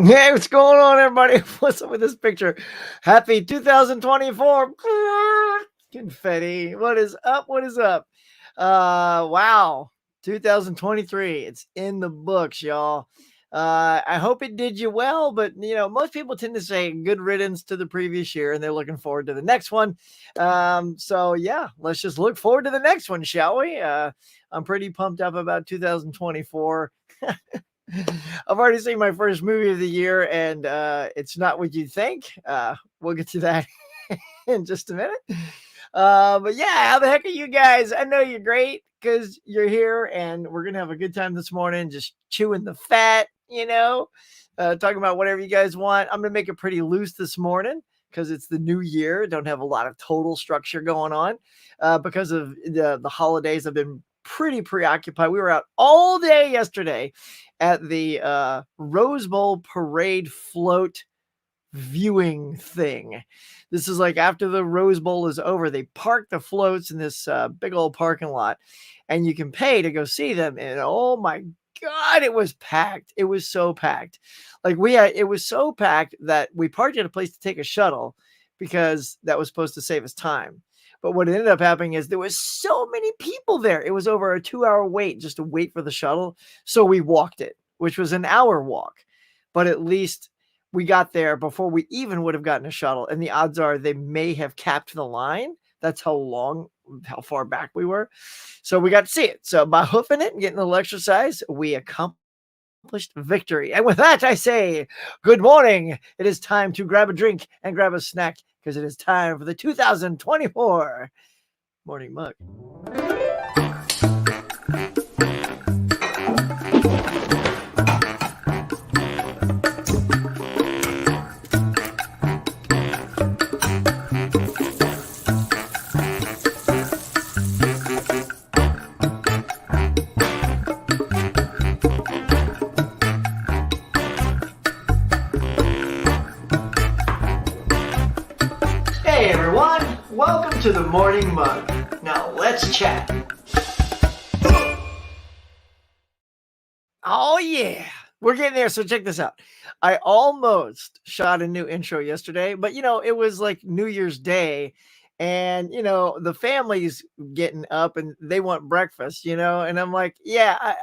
Hey, what's going on, everybody? What's up with this picture? Happy 2024. Confetti. What is up? What is up? Wow. 2023. It's in the books, y'all. I hope it did you well, but most people tend to say good riddance to the previous year and they're looking forward to the next one. So yeah, let's just look forward to the next one, shall we? I'm pretty pumped up about 2024. I've already seen my first movie of the year, and it's not what you think. We'll get to that in just a minute. But yeah, how the heck are you guys? I know you're great because you're here, and we're gonna have a good time this morning, just chewing the fat, talking about whatever you guys want. I'm gonna make it pretty loose this morning because it's the new year. Don't have a lot of total structure going on because of the holidays. I've been pretty preoccupied. We were out all day yesterday at the Rose Bowl parade float viewing thing. This is like after the Rose Bowl is over, they park the floats in this big old parking lot, and you can pay to go see them. And oh my God, it was packed. It was so packed. It was so packed that we parked at a place to take a shuttle because that was supposed to save us time. But what ended up happening is there was so many people there. It was over a 2-hour wait just to wait for the shuttle. So we walked it, which was an hour walk. But at least we got there before we even would have gotten a shuttle. And the odds are they may have capped the line. That's how far back we were. So we got to see it. So by hoofing it and getting a little exercise, we accomplished victory. And with that, I say, good morning. It is time to grab a drink and grab a snack because it is time for the 2024 Morning Mug. Hey everyone, welcome to the Morning Mug. Now let's chat. Oh yeah, we're getting there. So check this out. I almost shot a new intro yesterday, but it was like New Year's Day, and the family's getting up and they want breakfast, and I'm like, yeah,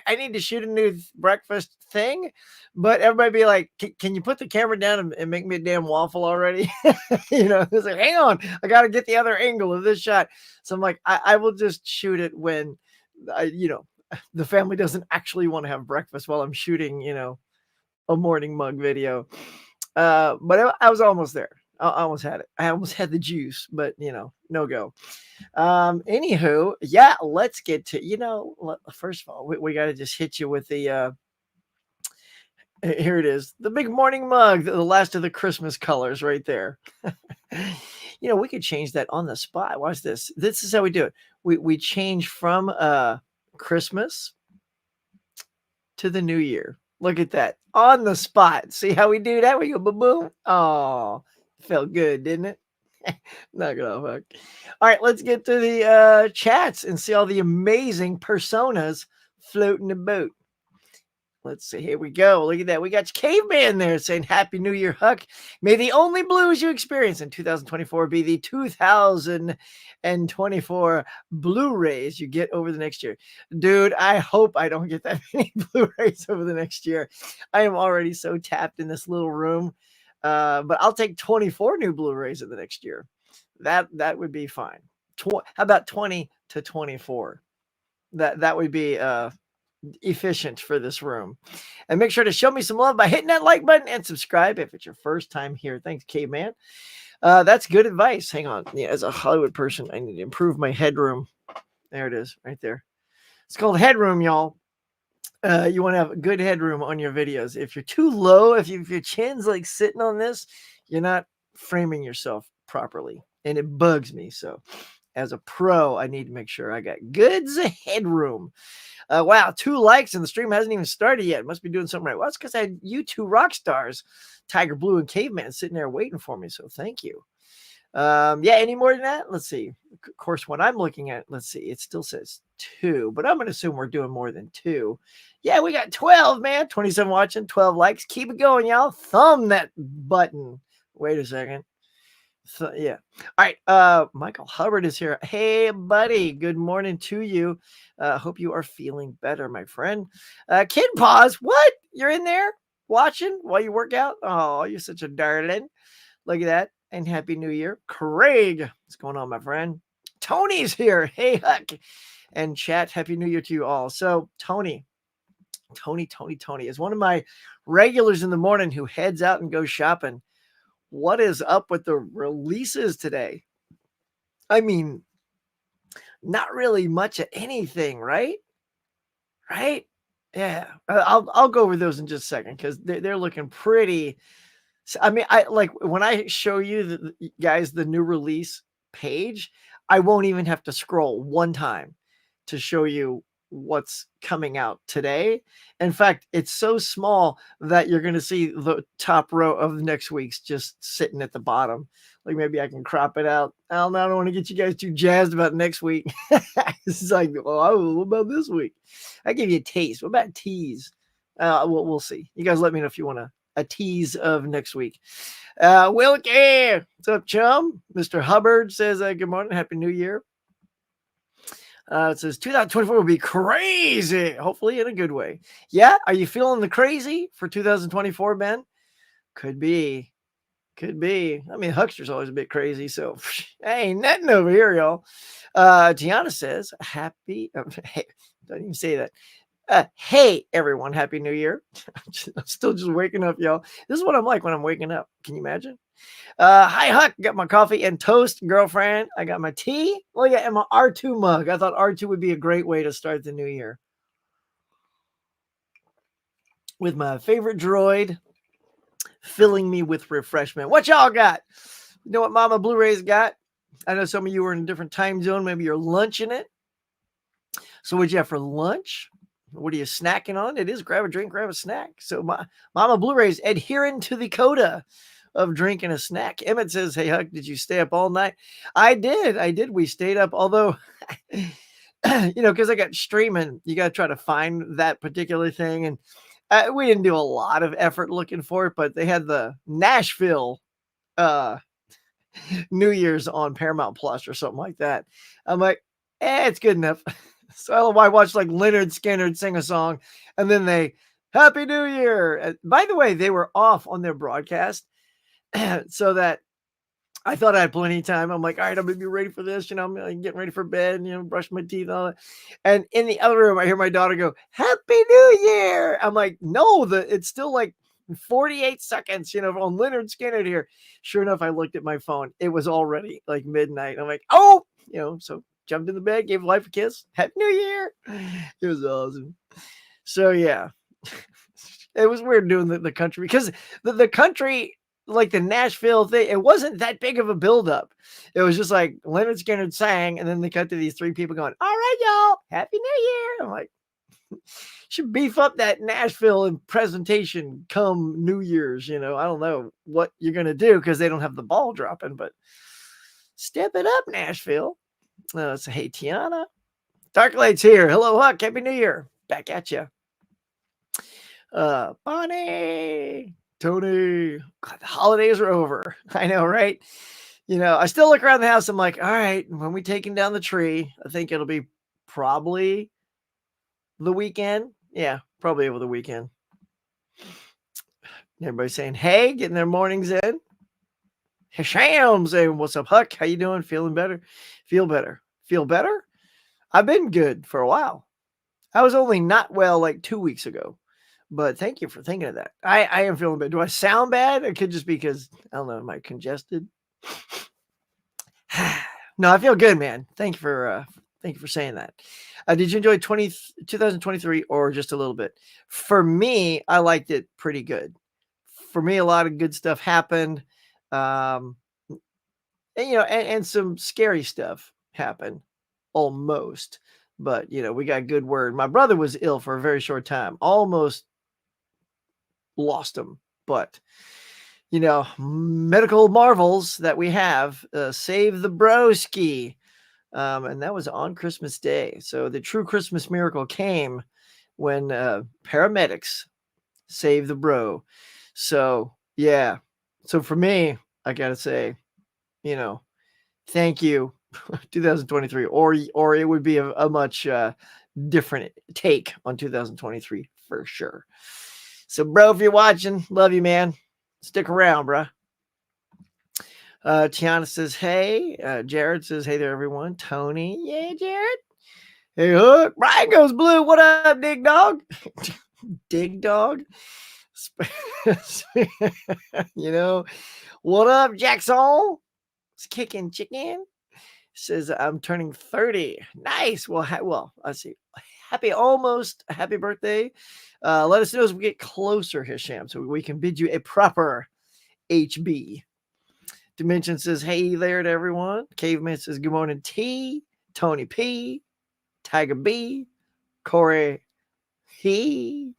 I need to shoot a new breakfast thing, but everybody be like, can you put the camera down and make me a damn waffle already? It's like, hang on, I got to get the other angle of this shot. So I'm like, I will just shoot it when, the family doesn't actually want to have breakfast while I'm shooting, a Morning Mug video. But I was almost there. I almost had it. I almost had the juice, but no go. Anywho, yeah, let's get to, first of all, we got to just hit you with the, here it is, the big Morning Mug, the last of the Christmas colors right there. We could change that on the spot. Watch this. This is how we do it. We change from, Christmas to the new year. Look at that on the spot. See how we do that? We go boom, boom. Oh, felt good, didn't it? Knock it off, Huck. All right, let's get to the chats and see all the amazing personas floating about. Let's see. Here we go. Look at that. We got Caveman there saying Happy New Year, Huck. May the only blues you experience in 2024 be the 2024 Blu-rays you get over the next year. Dude, I hope I don't get that many Blu-rays over the next year. I am already so tapped in this little room. But I'll take 24 new Blu-rays in the next year. That would be fine. How about 20 to 24? That would be efficient for this room. And make sure to show me some love by hitting that like button and subscribe if it's your first time here. Thanks, Caveman. That's good advice. Hang on. Yeah, as a Hollywood person, I need to improve my headroom. There it is, right there. It's called headroom, y'all. You want to have good headroom on your videos. If you're too low, if your chin's like sitting on this, you're not framing yourself properly. And it bugs me. So as a pro, I need to make sure I got good headroom. Wow, 2 likes and the stream hasn't even started yet. Must be doing something right. Well, that's because I had you two rock stars, Tiger Blue and Caveman, sitting there waiting for me. So thank you. Yeah, any more than that? Let's see. Of course, when I'm looking at, let's see, it still says 2, but I'm going to assume we're doing more than 2. Yeah, we got 12, man. 27 watching, 12 likes. Keep it going, y'all. Thumb that button. Wait a second. So, yeah. All right. Michael Hubbard is here. Hey, buddy. Good morning to you. Hope you are feeling better, my friend. Kid Pause. What? You're in there watching while you work out? Oh, you're such a darling. Look at that. And Happy New Year. Craig. What's going on, my friend? Tony's here. Hey, Huck. And chat. Happy New Year to you all. So, Tony is one of my regulars in the morning who heads out and goes shopping. What is up with the releases today? I mean, not really much of anything, right? Right? Yeah. I'll go over those in just a second because they're looking pretty. I mean, I like when I show you guys the new release page, I won't even have to scroll one time to show you what's coming out today. In fact, it's so small that you're going to see the top row of next week's just sitting at the bottom. Like maybe I can crop it out. I don't want to get you guys too jazzed about next week. It's like, well, what about this week? I give you a taste. What about tease? We'll see. You guys let me know if you want a tease of next week. Wilkie, what's up, chum? Mr. Hubbard says, good morning. Happy New Year. It says 2024 will be crazy, hopefully in a good way. Yeah, are you feeling the crazy for 2024, Ben? Could be. I mean, Huckster's always a bit crazy, so ain't nothing over here, y'all. Tiana says, happy. Hey, don't even say that. Hey, everyone, Happy New Year. I'm still just waking up, y'all. This is what I'm like when I'm waking up. Can you imagine? Hi, Huck. Got my coffee and toast, girlfriend. I got my tea. Oh, yeah, and my R2 mug. I thought R2 would be a great way to start the new year. With my favorite droid filling me with refreshment. What y'all got? You know what Mama Blu-ray's got? I know some of you are in a different time zone. Maybe you're lunching it. So what'd you have for lunch? What are you snacking on? It is grab a drink, grab a snack. So my Mama Blu-ray's adhering to the coda of drinking a snack. Emmett says, hey, Huck, did you stay up all night? I did. We stayed up, although, because I got streaming, you got to try to find that particular thing. And we didn't do a lot of effort looking for it, but they had the Nashville New Year's on Paramount Plus or something like that. I'm like, it's good enough. So I watched like Leonard Skinner sing a song and then they Happy New Year. By the way, they were off on their broadcast so that I thought I had plenty of time. I'm like, all right, I'm gonna be ready for this. I'm getting ready for bed, brush my teeth, all that. And in the other room, I hear my daughter go, Happy New Year. I'm like, no, it's still like 48 seconds, on Leonard Skinner here. Sure enough, I looked at my phone. It was already like midnight. I'm like, oh, so jumped in the bed, gave life a kiss. Happy New Year. It was awesome. So yeah, it was weird doing the country because the country, like the Nashville thing, it wasn't that big of a buildup. It was just like Leonard Skinner sang, and then they cut to these three people going, all right, y'all, Happy New Year. I'm like, should beef up that Nashville and presentation come New Year's. I don't know what you're going to do because they don't have the ball dropping, but step it up, Nashville. So, hey, Tiana. Darklight's here. Hello, Huck. Happy New Year. Back at you. Bonnie. Tony. God, the holidays are over. I know, right? I still look around the house. I'm like, all right, when we taking down the tree, I think it'll be probably the weekend. Yeah, probably over the weekend. Everybody saying, hey, getting their mornings in. Hasham saying, what's up, Huck? How you doing? Feeling better? Feel better? Feel better? I've been good for a while. I was only not well like 2 weeks ago. But thank you for thinking of that. I am feeling bad. Do I sound bad? It could just be because, I don't know, am I congested? No, I feel good, man. Thank you for saying that. Did you enjoy 2023 or just a little bit? For me, I liked it pretty good. For me, a lot of good stuff happened. And some scary stuff happened almost. But, we got good word. My brother was ill for a very short time. Almost lost him, but medical marvels that we have. Save the broski. And that was on Christmas Day. So the true Christmas miracle came when paramedics saved the bro. So yeah. So for me, I gotta say, you know, thank you, 2023, or it would be a much different take on 2023 for sure. So, bro, if you're watching, love you, man. Stick around, bro. Tiana says, hey. Jared says, hey there, everyone. Tony, yeah, Jared. Hey, Hook. Brian goes blue. What up, Dig Dog? Dig Dog? What up, Jackson? It's kicking chicken. Says, I'm turning 30. Nice. Well, let's see. Happy birthday. Let us know as we get closer, Hisham, so we can bid you a proper HB. Dimension says, hey there to everyone. Caveman says, good morning, T. Tony P. Tiger B. Corey He.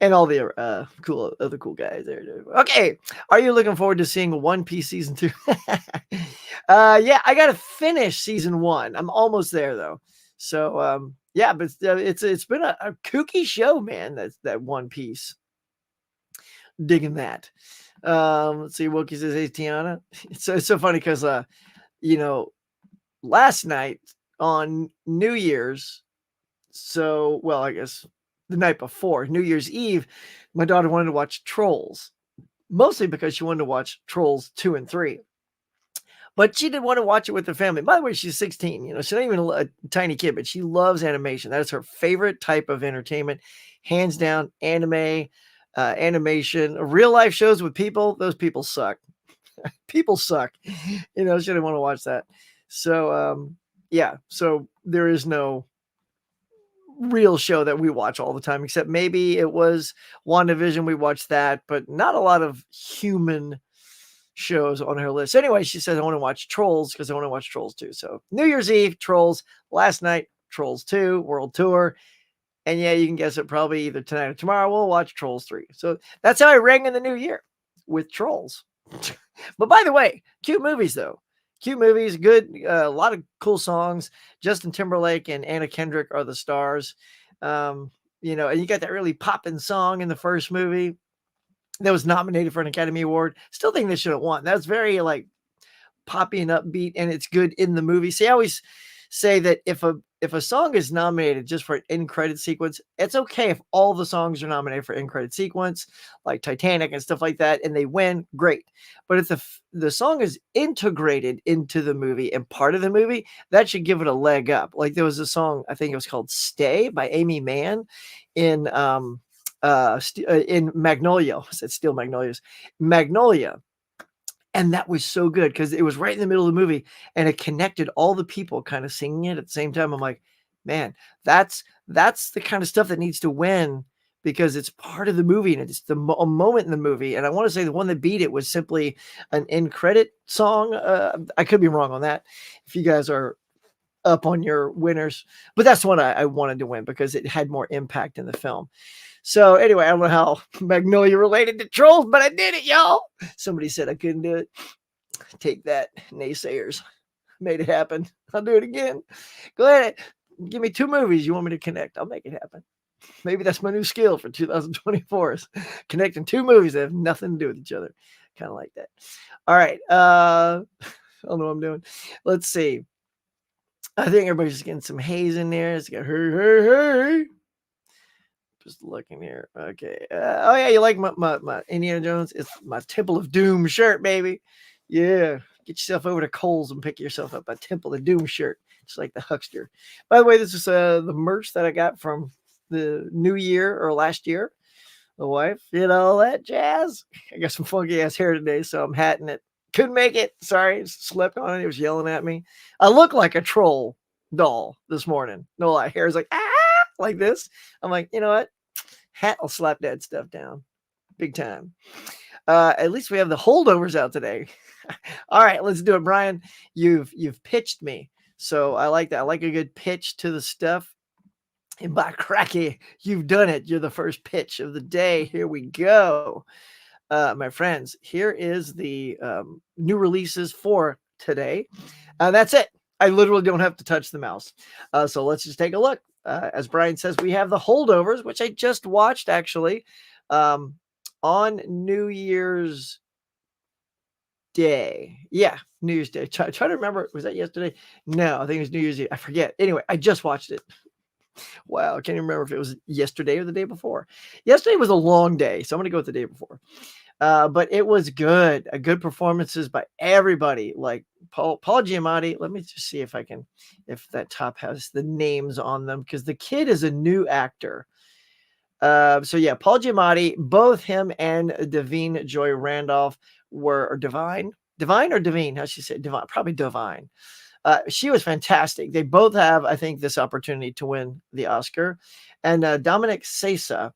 And all the other cool guys there. Okay. Are you looking forward to seeing One Piece season 2? Yeah, I got to finish season 1. I'm almost there though. So, yeah, but it's been a kooky show, man. That One Piece. Digging that. Let's see. Wookie says, hey, Tiana. It's so funny because, last night on New Year's, I guess the night before, New Year's Eve, my daughter wanted to watch Trolls, mostly because she wanted to watch Trolls 2 and 3. But she didn't want to watch it with her family. By the way, she's 16. She's not even a tiny kid, but she loves animation. That is her favorite type of entertainment. Hands down, anime, animation. Real life shows with people, those people suck. People suck. She didn't want to watch that. So, yeah. So there is no real show that we watch all the time, except maybe it was WandaVision. We watched that, but not a lot of human shows on her list. Anyway, she says, I want to watch Trolls because I want to watch Trolls 2. So New Year's Eve, Trolls. Last night, Trolls 2, World Tour. And yeah, you can guess it, probably either tonight or tomorrow, we'll watch Trolls 3. So that's how I rang in the new year, with Trolls. But by the way, cute movies though. Cute movies, good, a lot of cool songs. Justin Timberlake and Anna Kendrick are the stars. And you got that really poppin' song in the first movie that was nominated for an Academy Award. Still think they should have won. That's very poppy and upbeat, and it's good in the movie. See, I always say that if a song is nominated just for an end credit sequence, it's okay if all the songs are nominated for end credit sequence, like Titanic and stuff like that, and they win, great. But if the song is integrated into the movie and part of the movie, that should give it a leg up. Like there was a song, I think it was called "Stay" by Amy Mann in Magnolia. I said Steel Magnolias. Magnolia. And that was so good because it was right in the middle of the movie and it connected all the people kind of singing it at the same time. I'm like, man, that's the kind of stuff that needs to win because it's part of the movie and it's a moment in the movie. And I want to say the one that beat it was simply an end credit song. I could be wrong on that. If you guys are up on your winners, but that's the one I wanted to win because it had more impact in the film. So anyway, I don't know how Magnolia related to Trolls, but I did it, y'all. Somebody said I couldn't do it. Take that, naysayers. Made it happen. I'll do it again. Go ahead. Give me 2 movies you want me to connect. I'll make it happen. Maybe that's my new skill for 2024 is connecting 2 movies that have nothing to do with each other. Kind of like that. All right. I don't know what I'm doing. Let's see. I think everybody's just getting some haze in there. It's got hey. Just looking here. Okay. Oh yeah, you like my Indiana Jones? It's my Temple of Doom shirt, baby. Yeah. Get yourself over to Kohl's and pick yourself up a Temple of Doom shirt, just like the huckster. By the way, this is the merch that I got from the new year or last year. The wife, all that jazz. I got some funky ass hair today, so I'm hatting it. Couldn't make it. Sorry, slept on it. It was yelling at me. I look like a troll doll this morning. No lie. Hair's like like this. I'm like, you know what? Hat will slap that stuff down. Big time. At least we have the holdovers out today. All right, let's do it, Brian. You've pitched me. So I like that. I like a good pitch to the stuff. And by cracky, you've done it. You're the first pitch of the day. Here we go. my friends, here is the new releases for today. That's it. I literally don't have to touch the mouse. So let's just take a look. As Brian says, we have The Holdovers, which I just watched actually on New Year's Day. Yeah, New Year's Day. Try to remember. Was that yesterday? No, I think it was New Year's Eve. I forget. Anyway, I just watched it. Wow, I can't even remember if it was yesterday or the day before. Yesterday was a long day, so I'm going to go with the day before. But it was good. Good performances by everybody. Like Paul Giamatti. Let me just see if that top has the names on them, because the kid is a new actor. So yeah, Paul Giamatti, both him and Davine Joy Randolph or Divine or Devine, how she say Divine, probably Divine. She was fantastic. They both have, I think, this opportunity to win the Oscar. And Dominic Sessa,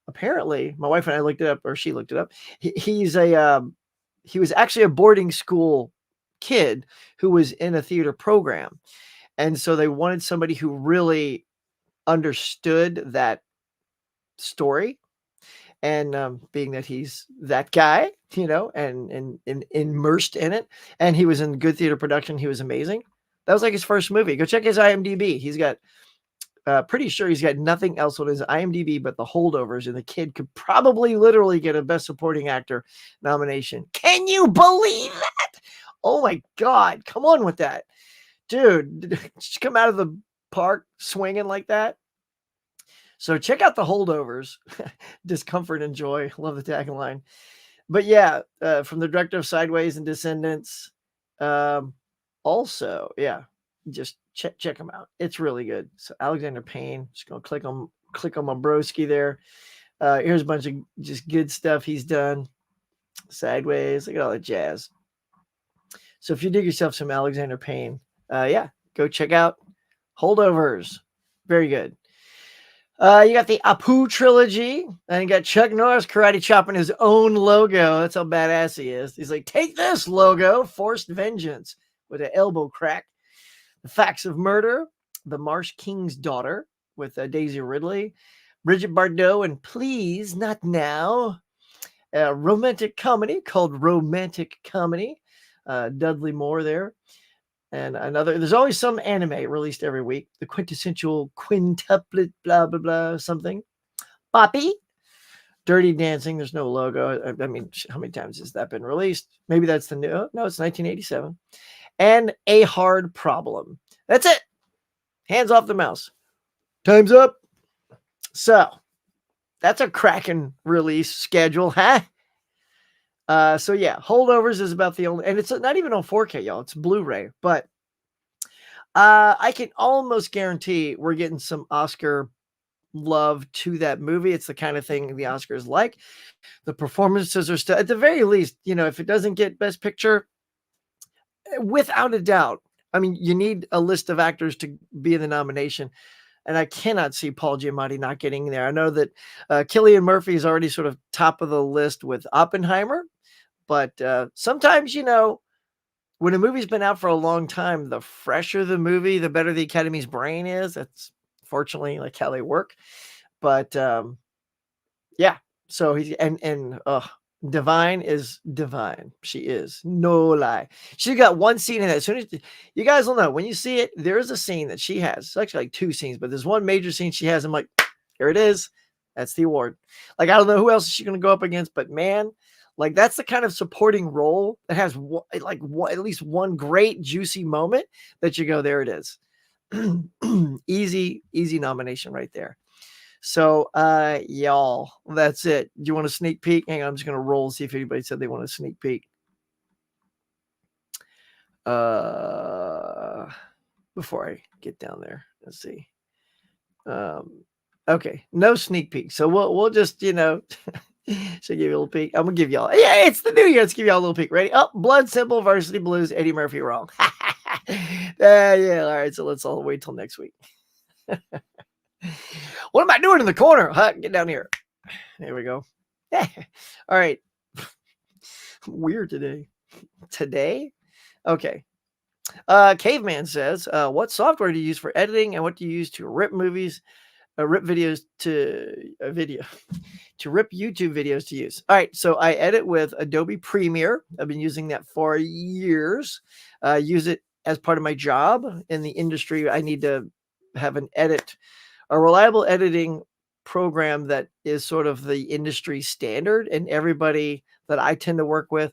apparently, my wife and I looked it up, or she looked it up. He was actually a boarding school kid who was in a theater program. And so they wanted somebody who really understood that story. And being that he's that guy, and immersed in it, and he was in good theater production, he was amazing. That was like his first movie. Go check his IMDb. He's got, pretty sure he's got nothing else on his IMDb but The Holdovers, and the kid could probably literally get a Best Supporting Actor nomination. Can you believe that? Oh my God, come on with that. Dude, come out of the park swinging like that. So check out The Holdovers. Discomfort and joy. Love the tagline. But yeah, from the director of Sideways and Descendants. Also, yeah, just check them out. It's really good. So Alexander Payne. Just gonna click on my broski there. Here's a bunch of just good stuff he's done. Sideways. Look at all that jazz. So if you dig yourself some Alexander Payne, yeah, go check out Holdovers. Very good. You got the Apu trilogy, and you got Chuck Norris karate chopping his own logo. That's how badass he is. He's like, take this logo, Forced Vengeance, with an elbow crack. The Facts of Murder, The Marsh King's Daughter, with Daisy Ridley, Bridget Bardot, and Please Not Now. A romantic comedy called Romantic Comedy. Dudley Moore there. And there's always some anime released every week. The quintessential quintuplet, blah, blah, blah, something. Poppy. Dirty Dancing. There's no logo. I mean, how many times has that been released? Maybe that's the new. No, it's 1987. And A Hard Problem. That's it. Hands off the mouse. Time's up. So that's a cracking release schedule, huh? So yeah, Holdovers is about the only, and it's not even on 4K, y'all. It's Blu-ray, but I can almost guarantee we're getting some Oscar love to that movie. It's the kind of thing the Oscars like. The performances are still, at the very least, if it doesn't get Best Picture, without a doubt. I mean, you need a list of actors to be in the nomination. And I cannot see Paul Giamatti not getting there. I know that Cillian Murphy is already sort of top of the list with Oppenheimer. But sometimes, when a movie's been out for a long time, the fresher the movie, the better the Academy's brain is. That's fortunately like how they work. But yeah, so Divine is divine. She is, no lie. She got one scene in that. As soon as you guys will know, when you see it, there's a scene that she has. It's actually like two scenes, but there's one major scene she has. I'm like, here it is. That's the award. Like, I don't know who else is she going to go up against, but man, like, that's the kind of supporting role that has at least one great juicy moment that you go, there it is. Easy nomination right there. So, y'all, that's it. Do you want a sneak peek? Hang on, I'm just going to roll and see if anybody said they want a sneak peek. Before I get down there, let's see. Okay, no sneak peek. So we'll just, should give you a little peek. I'm gonna give y'all. Yeah, it's the new year. Let's give y'all a little peek. Ready? Oh, Blood Simple, Varsity Blues, Eddie Murphy wrong. Yeah. All right. So let's all wait till next week. What am I doing in the corner? Get down here. There we go. All right. Weird today. Today? Okay. Caveman says, what software do you use for editing and what do you use to rip movies rip videos to a video to rip YouTube videos to use. All right, so I edit with Adobe Premiere. I've been using that for years. Use it as part of my job in the industry. I need to have a reliable editing program that is sort of the industry standard, and everybody that I tend to work with,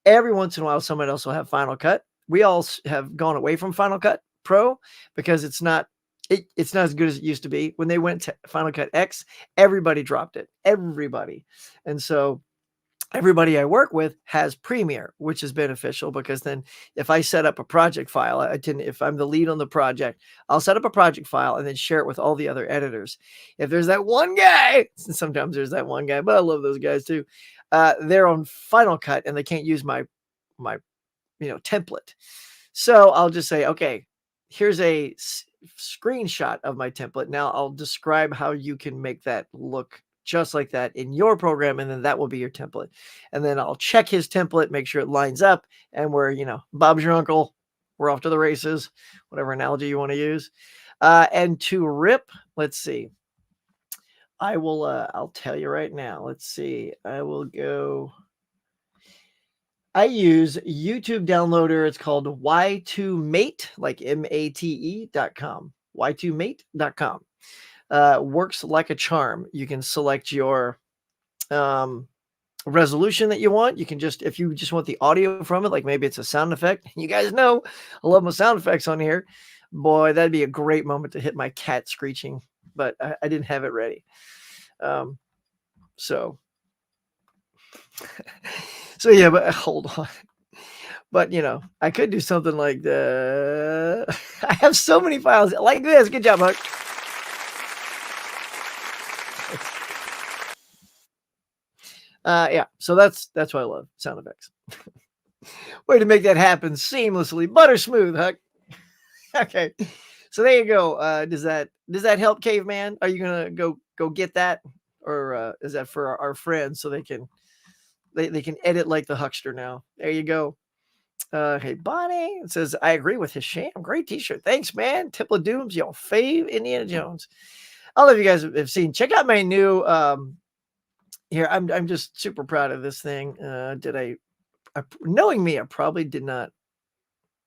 every once in a while, someone else will have Final Cut. We all have gone away from Final Cut Pro because it's not as good as it used to be. When they went to Final Cut X, everybody dropped it. Everybody. And so everybody I work with has Premiere, which is beneficial because then if I set up a project file, if I'm the lead on the project, I'll set up a project file and then share it with all the other editors. If there's that one guy, sometimes there's that one guy, but I love those guys too. They're on Final Cut and they can't use my template. So I'll just say, okay, here's a screenshot of my template. Now I'll describe how you can make that look just like that in your program, and then that will be your template. And then I'll check his template, make sure it lines up, and we're, Bob's your uncle. We're off to the races, whatever analogy you want to use. And to rip, let's see. I'll tell you right now. Let's see. I use YouTube downloader. It's called Y2Mate, like MATE.com. Y2Mate.com. Works like a charm. You can select your resolution that you want. You can if you just want the audio from it, like maybe it's a sound effect. You guys know I love my sound effects on here. Boy, that'd be a great moment to hit my cat screeching, but I didn't have it ready. So yeah, but hold on. But I could do something like the. I have so many files like this. Good job, Huck. Yeah, so that's why I love sound effects. Way to make that happen seamlessly, butter smooth, Huck. Okay, so there you go. Does that help, Caveman? Are you gonna go get that, or is that for our friends so they can edit like the Huckster now? There you go. Hey, Bonnie, it says, I agree with his sham. Great t-shirt. Thanks, man. Temple of Dooms, y'all fave Indiana Jones. All of you guys have seen. Check out my new here. I'm just super proud of this thing. Knowing me, I probably did not.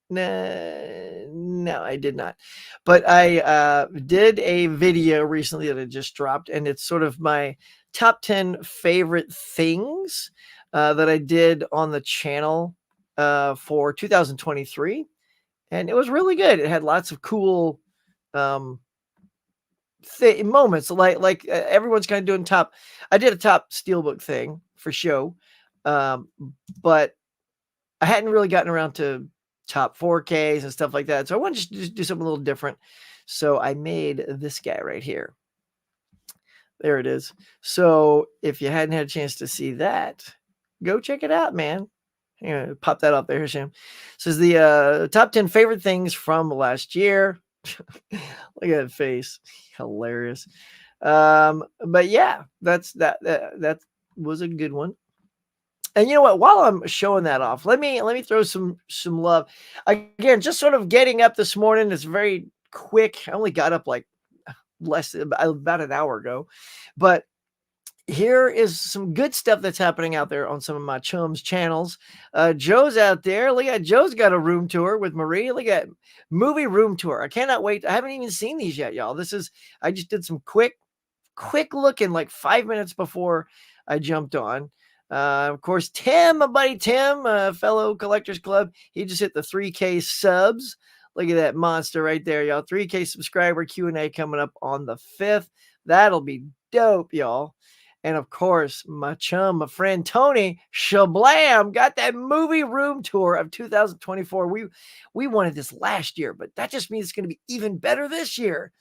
No, I did not. But I did a video recently that I just dropped, and it's sort of my top 10 favorite things that I did on the channel for 2023, and it was really good. It had lots of cool moments, like everyone's kind of doing top. I did a top steelbook thing for show, but I hadn't really gotten around to top 4Ks and stuff like that, so I wanted to just do something a little different. So I made this guy right here. There it is. So if you hadn't had a chance to see that, go check it out, man. Pop that up there, Sam. Says the top 10 favorite things from last year. Look at that face. Hilarious. But yeah, that was a good one. And you know what? While I'm showing that off, let me throw some love. Again, just sort of getting up this morning. It's very quick. I only got up like about an hour ago, but here is some good stuff that's happening out there on some of my chums channels. Joe's out there. Look at Joe's got a room tour with Marie. Look at movie room tour. I cannot wait. I haven't even seen these yet, y'all. I just did some quick look in like 5 minutes before I jumped on. Of course, Tim, my buddy Tim, fellow Collectors Club, he just hit the 3K subs. Look at that monster right there, y'all. 3K subscriber Q&A coming up on the 5th. That'll be dope, y'all. And of course, my friend Tony Shablam got that movie room tour of 2024. We wanted this last year, but that just means it's going to be even better this year.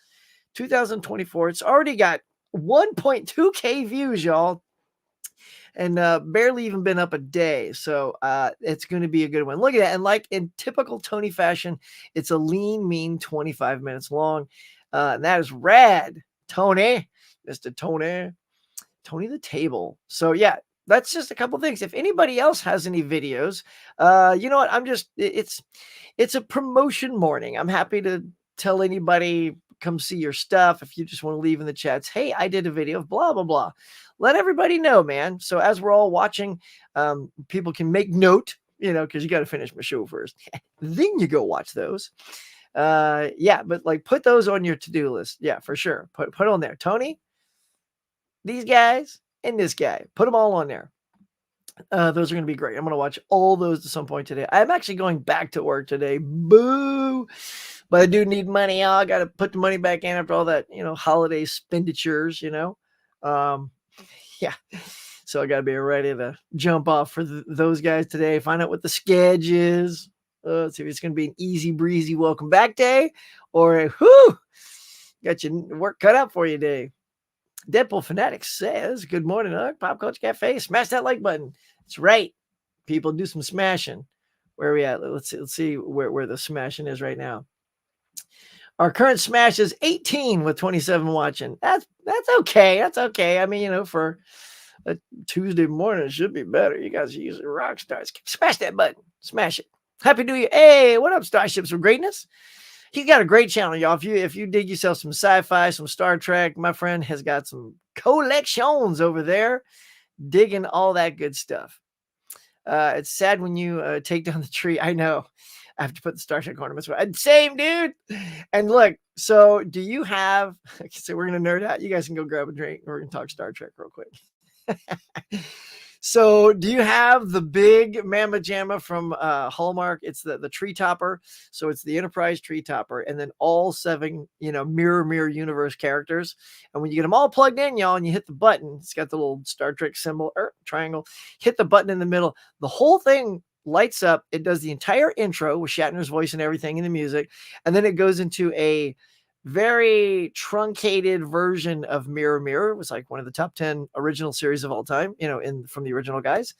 2024. It's already got 1.2K views, y'all. And barely even been up a day. So it's going to be a good one. Look at that. And like in typical Tony fashion, it's a lean, mean 25 minutes long. And that is rad. Tony, Mr. Tony the Table. So yeah, that's just a couple things. If anybody else has any videos, you know what? It's a promotion morning. I'm happy to tell anybody come see your stuff, if you just want to leave in the chats, hey, I did a video of blah, blah, blah. Let everybody know, man. So as we're all watching, people can make note, because you got to finish my show first. Then you go watch those. Yeah, but like put those on your to-do list. Yeah, for sure. Put on there. Tony, these guys, and this guy. Put them all on there. Those are going to be great. I'm going to watch all those at some point today. I'm actually going back to work today. Boo! But I do need money. Y'all. I got to put the money back in after all that, holiday expenditures, yeah. So I got to be ready to jump off for those guys today. Find out what the sketch is. See if it's going to be an easy breezy welcome back day or a got your work cut out for you day. Deadpool Fanatics says, good morning, Pop Culture Cafe. Smash that like button. That's right. People, do some smashing. Where are we at? Let's see where the smashing is right now. Our current smash is 18 with 27 watching. That's okay. That's okay. I mean, for a Tuesday morning, it should be better. You guys are using rock stars. Smash that button. Smash it. Happy New Year. Hey, what up, Starships of Greatness? He's got a great channel, y'all. If you dig yourself some sci-fi, some Star Trek, my friend has got some collections over there, digging all that good stuff. It's sad when you take down the tree. I know. I have to put the Star Trek ornaments. Same, dude. And look, so do you have... So we're going to nerd out. You guys can go grab a drink. We're going to talk Star Trek real quick. So do you have the big Mamma Jamma from Hallmark? It's the tree topper. So it's the Enterprise tree topper, and then all 7, mirror universe characters. And when you get them all plugged in, y'all, and you hit the button, it's got the little Star Trek symbol or triangle. Hit the button in the middle. The whole thing lights up. It does the entire intro with Shatner's voice and everything in the music. And then it goes into a very truncated version of Mirror Mirror. It was like one of the top 10 original series of all time, from the original guys.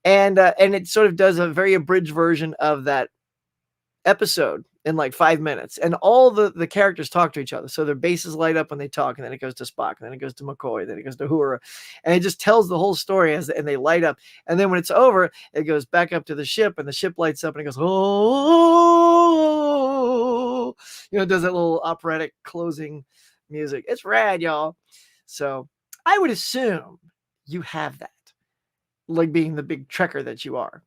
And it sort of does a very abridged version of that episode in like 5 minutes. And all the characters talk to each other. So their bases light up when they talk, and then it goes to Spock, and then it goes to McCoy, then it goes to Uhura. And it just tells the whole story and they light up. And then when it's over, it goes back up to the ship, and the ship lights up, and it goes, oh, it does that little operatic closing music. It's rad, y'all. So I would assume you have that, like being the big trekker that you are.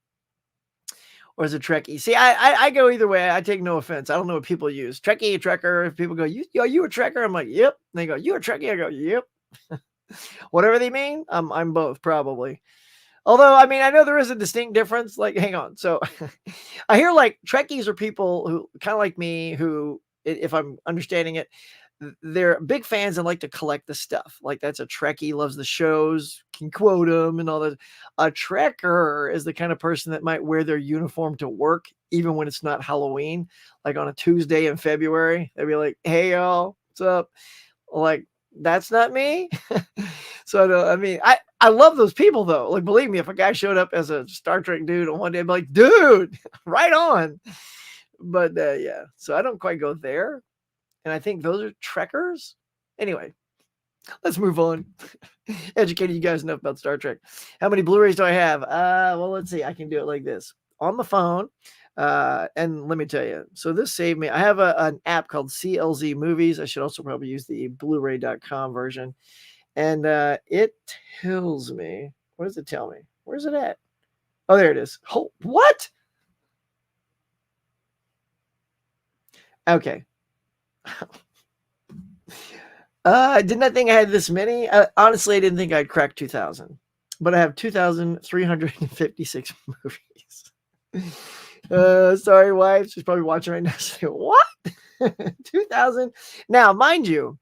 Or is it Trekkie? See, I go either way. I take no offense. I don't know what people use. Trekkie, Trekker. If people go, you a Trekker? I'm like, yep. And they go, you a Trekkie? I go, yep. Whatever they mean, I'm both probably. Although, I mean, I know there is a distinct difference. Like, hang on. So I hear like Trekkies are people who kind of like me, who, if I'm understanding it, they're big fans and like to collect the stuff. Like that's a Trekkie, loves the shows, can quote them and all that. A Trekker is the kind of person that might wear their uniform to work, even when it's not Halloween, like on a Tuesday in February. They'd be like, hey, y'all, what's up? Like, that's not me. So I love those people though. Like, believe me, if a guy showed up as a Star Trek dude on one day, I'd be like, dude, right on. But yeah, so I don't quite go there. And I think those are Trekkers. Anyway, let's move on. Educated you guys enough about Star Trek. How many Blu-rays do I have? Well, let's see. I can do it like this. On the phone. And let me tell you. So this saved me. I have an app called CLZ Movies. I should also probably use the Blu-ray.com version. And it tells me. What does it tell me? Where's it at? Oh, there it is. Oh, what? Okay. I did not think I had this many. Honestly, I didn't think I'd crack 2,000, but I have 2,356 movies. Sorry, wife. She's probably watching right now. Saying, what? 2,000? Now, mind you,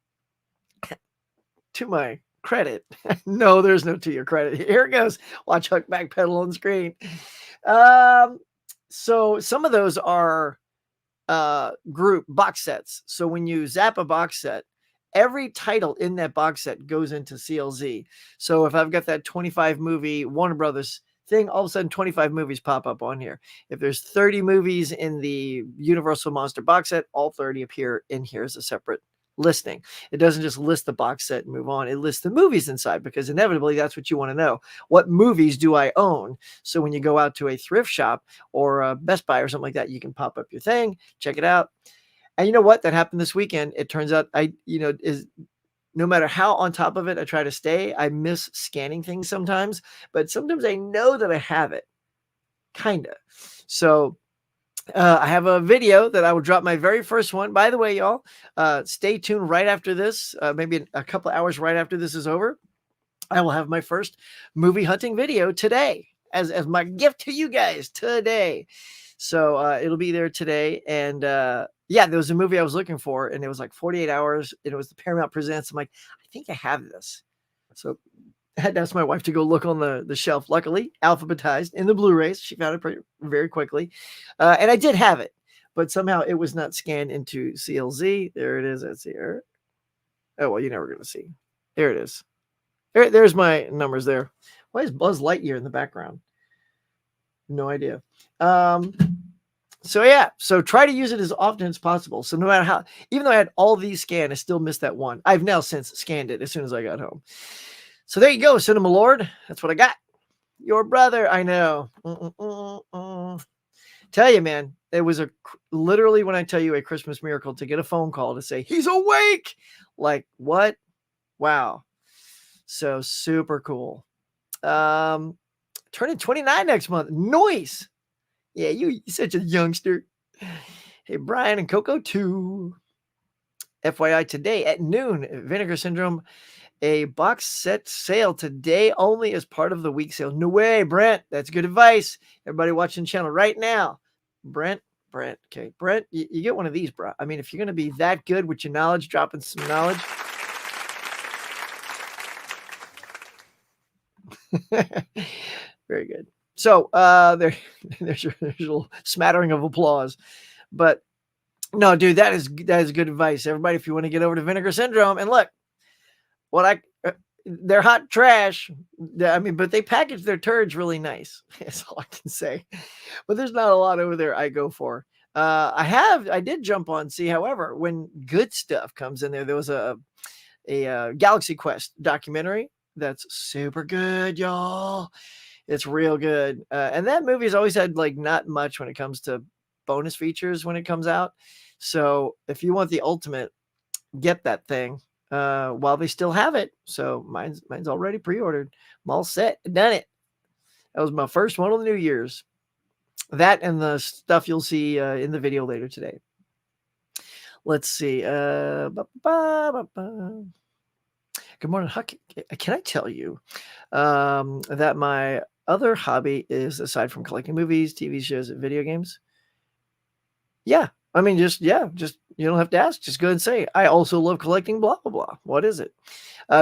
to my credit, no, there's no to your credit. Here it goes. Watch Huck backpedal on screen. So some of those are group box sets. So when you zap a box set, every title in that box set goes into CLZ. So if I've got that 25 movie Warner Brothers thing, all of a sudden 25 movies pop up on here. If there's 30 movies in the Universal Monster box set, all 30 appear in here as a separate listing. It doesn't just list the box set and move on. It lists the movies inside, because inevitably that's what you want to know. What movies do I own? So when you go out to a thrift shop or a Best Buy or something like that, you can pop up your thing, check it out. And you know what? That happened this weekend. It turns out is no matter how on top of it I try to stay, I miss scanning things sometimes, but sometimes I know that I have it, kinda. So I have a video that I will drop my very first one. By the way, y'all, stay tuned right after this, maybe a couple hours right after this is over. I will have my first movie hunting video today as my gift to you guys today. So it'll be there today. And yeah, there was a movie I was looking for, and it was like 48 hours. And it was the Paramount Presents. I'm like, I think I have this. So I had to ask my wife to go look on the shelf. Luckily, alphabetized in the Blu-rays. She found it very quickly. And I did have it, but somehow it was not scanned into CLZ. There it is. Let's see. Oh, well, you're never going to see. There it is. There's my numbers there. Why is Buzz Lightyear in the background? No idea. So yeah, so try to use it as often as possible. So no matter how, even though I had all these scanned, I still missed that one. I've now since scanned it as soon as I got home. So there you go, Cinema Lord. That's what I got. Your brother, I know. Tell you, man, it was literally, when I tell you, a Christmas miracle to get a phone call to say he's awake. Like, what? Wow. So super cool. Turning 29 next month. Noise. Yeah, you're such a youngster. Hey, Brian and Coco too. FYI, today at noon, Vinegar Syndrome, a box set sale today only as part of the week sale. No way, Brent. That's good advice. Everybody watching the channel right now. Brent. Okay, Brent, you get one of these, bro. I mean, if you're going to be that good with your knowledge, dropping some knowledge. Very good. So there's a little smattering of applause. But no, dude, that is good advice. Everybody, if you want to get over to Vinegar Syndrome, and look, they're hot trash. I mean, but they package their turds really nice. That's all I can say. But there's not a lot over there I go for. I did jump on, see, however, when good stuff comes in there. There was a Galaxy Quest documentary that's super good, y'all. It's real good. And that movie's always had like not much when it comes to bonus features when it comes out. So if you want the ultimate, get that thing while they still have it. So mine's already pre-ordered. I'm all set. Done it. That was my first one on the New Year's. That and the stuff you'll see in the video later today. Let's see. Good morning, Huck. Can I tell you that my other hobby is, aside from collecting movies, TV shows, and video games? Yeah. I mean, just you don't have to ask. Just go ahead and say, I also love collecting blah, blah, blah. What is it?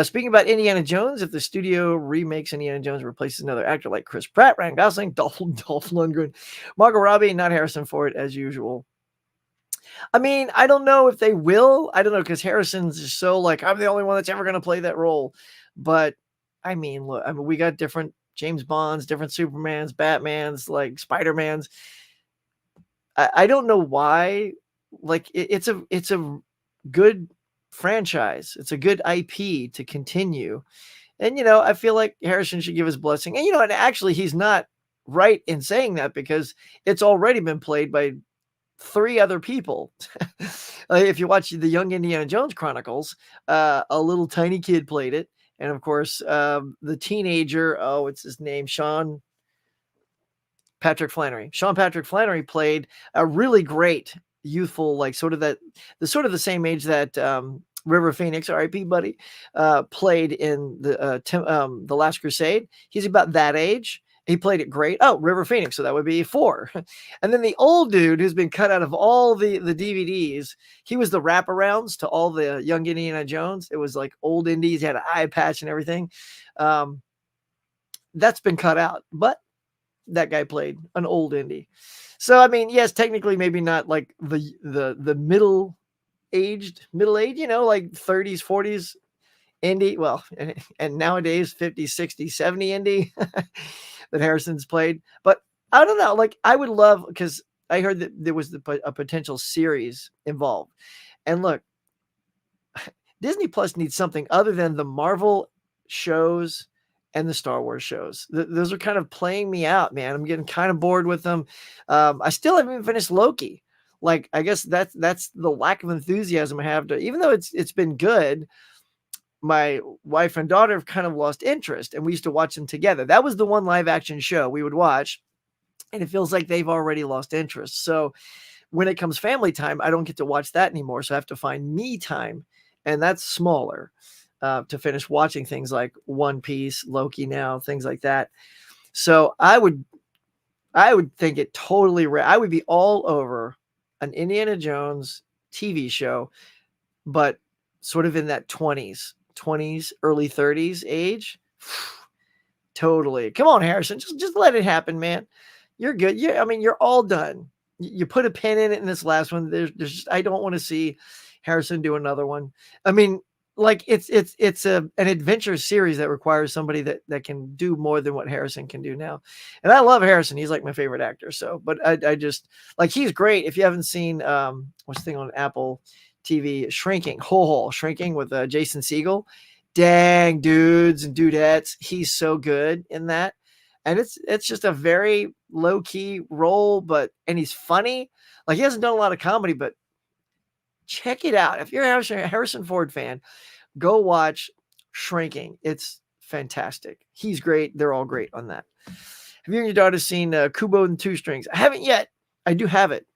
Speaking about Indiana Jones, if the studio remakes Indiana Jones, replaces another actor like Chris Pratt, Ryan Gosling, Dolph Lundgren, Margot Robbie, not Harrison Ford as usual. I mean, I don't know if they will. I don't know, because Harrison's just so like, I'm the only one that's ever going to play that role. But I mean, look, we got different James Bonds, different Supermans, Batmans, like Spider-Mans. I don't know why. Like it's a good franchise. It's a good IP to continue. And I feel like Harrison should give his blessing. And and actually he's not right in saying that, because it's already been played by 3 other people. If you watch the Young Indiana Jones Chronicles, a little tiny kid played it. And of course, the teenager, what's his name? Sean Patrick Flannery played a really great youthful, like sort of the same age that River Phoenix, R.I.P. buddy, played in the Last Crusade. He's about that age. He played it great. Oh, River Phoenix, so that would be 4. And then the old dude who's been cut out of all the DVDs, he was the wraparounds to all the Young Indiana Jones. It was like old indies, he had an eye patch and everything. That's been cut out, but that guy played an old indie. So I mean, yes, technically maybe not like the middle age, like 30s, 40s indie. Well, and nowadays 50s, 60s, 70 indie that Harrison's played. But I don't know, like I would love, because I heard that there was a potential series involved. And look, Disney Plus needs something other than the Marvel shows and the Star Wars shows. Those are kind of playing me out, man. I'm getting kind of bored with them. I still haven't even finished Loki. Like, I guess that's the lack of enthusiasm I have to, even though it's been good, my wife and daughter have kind of lost interest, and we used to watch them together. That was the one live action show we would watch, and it feels like they've already lost interest. So when it comes family time, I don't get to watch that anymore. So I have to find me time, and that's smaller, to finish watching things like One Piece, Loki now, things like that. So I would think it totally I would be all over an Indiana Jones TV show, but sort of in that 20s, early 30s age. Totally. Come on, Harrison. Just let it happen, man. You're good. I mean, you're all done. You put a pin in it in this last one. There's just, I don't want to see Harrison do another one. I mean, like it's an adventure series that requires somebody that can do more than what Harrison can do now. And I love Harrison. He's like my favorite actor. So, but I just like, he's great. If you haven't seen what's the thing on Apple TV, Shrinking with Jason Segel. Dang, dudes and dudettes, he's so good in that. And it's just a very low key role, and he's funny. Like, he hasn't done a lot of comedy, but check it out. If you're a Harrison Ford fan, go watch Shrinking. It's fantastic. He's great. They're all great on that. Have you and your daughter seen Kubo and the Two Strings? I haven't yet. I do have it.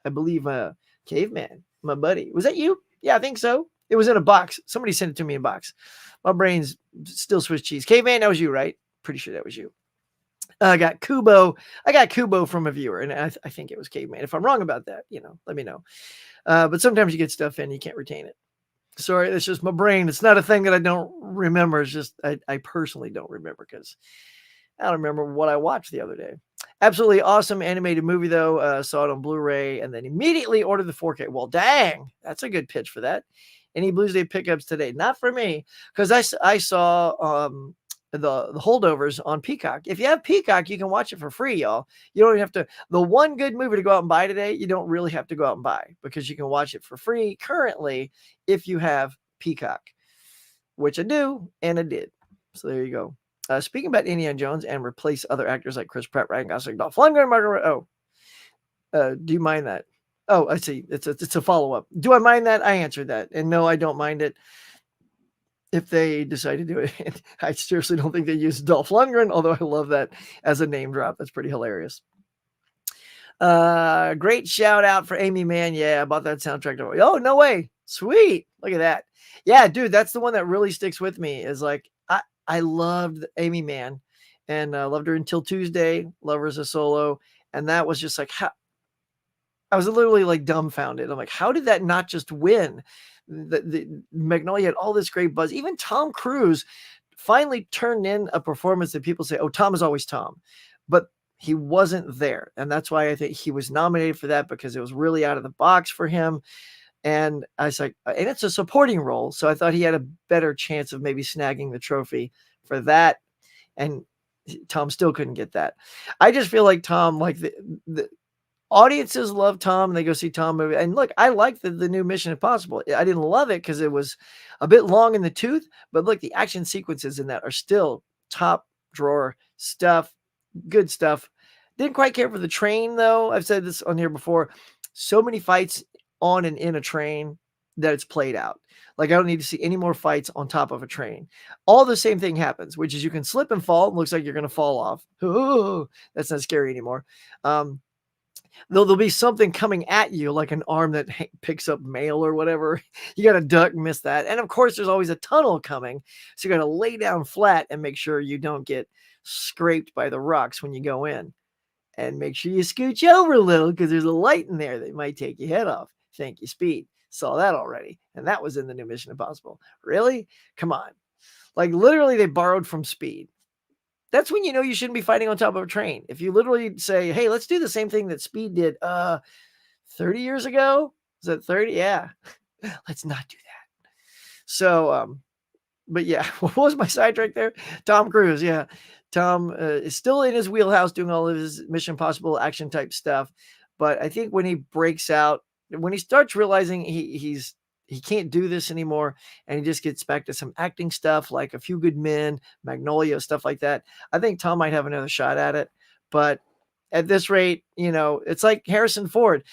I believe Caveman, my buddy. Was that you? Yeah, I think so. It was in a box. Somebody sent it to me in a box. My brain's still Swiss cheese. Caveman, that was you, right? Pretty sure that was you. I got Kubo from a viewer, and I think it was Caveman. If I'm wrong about that, let me know. But sometimes you get stuff in, you can't retain it. Sorry, it's just my brain. It's not a thing that I don't remember. It's just I personally don't remember, because I don't remember what I watched the other day. Absolutely awesome animated movie, though. Saw it on Blu-ray and then immediately ordered the 4K. Well, dang, that's a good pitch for that. Any Blues Day pickups today? Not for me, because I saw the holdovers on Peacock. If you have Peacock, you can watch it for free, y'all. You don't even have to. The one good movie to go out and buy today, you don't really have to go out and buy, because you can watch it for free currently if you have Peacock, which I do, and I did. So there you go. Speaking about Indiana Jones and replace other actors like Chris Pratt, Ryan Gosling, Dolph Lundgren, Margaret. Do you mind that? Oh, I see. It's a follow-up. Do I mind that? I answered that. And no, I don't mind it if they decide to do it. I seriously don't think they use Dolph Lundgren, although I love that as a name drop. That's pretty hilarious. Great shout out for Amy Mann. Yeah, I bought that soundtrack. Oh, no way. Sweet. Look at that. Yeah, dude, that's the one that really sticks with me, is like, I loved Amy Mann, and loved her until Tuesday. Love her as a solo. And that was just like, I was literally like dumbfounded. I'm like, how did that not just win? The Magnolia had all this great buzz. Even Tom Cruise finally turned in a performance that people say, oh, Tom is always Tom. But he wasn't there. And that's why I think he was nominated for that, because it was really out of the box for him. And I was like, and it's a supporting role. So I thought he had a better chance of maybe snagging the trophy for that. And Tom still couldn't get that. I just feel like Tom, like the audiences love Tom, and they go see Tom movie. And look, I like the new Mission Impossible. I didn't love it because it was a bit long in the tooth, but look, the action sequences in that are still top drawer stuff. Good stuff. Didn't quite care for the train, though. I've said this on here before. So many fights on and in a train that it's played out. Like, I don't need to see any more fights on top of a train. All the same thing happens, which is you can slip and fall. It looks like you're going to fall off. Oh, that's not scary anymore. There'll be something coming at you, like an arm that picks up mail or whatever. You got to duck, miss that. And of course, there's always a tunnel coming. So you got to lay down flat and make sure you don't get scraped by the rocks when you go in. And make sure you scooch over a little, because there's a light in there that might take your head off. Thank you, Speed. Saw that already. And that was in the new Mission Impossible. Really? Come on. Like, literally, they borrowed from Speed. That's when you know you shouldn't be fighting on top of a train. If you literally say, hey, let's do the same thing that Speed did 30 years ago. Is that 30? Yeah. Let's not do that. So, but yeah, what was my sidetrack there? Tom Cruise. Yeah. Tom is still in his wheelhouse doing all of his Mission Impossible action type stuff. But I think when he breaks out, when he starts realizing he can't do this anymore, and he just gets back to some acting stuff like A Few Good Men, Magnolia, stuff like that, I think Tom might have another shot at it. But at this rate, it's like Harrison Ford.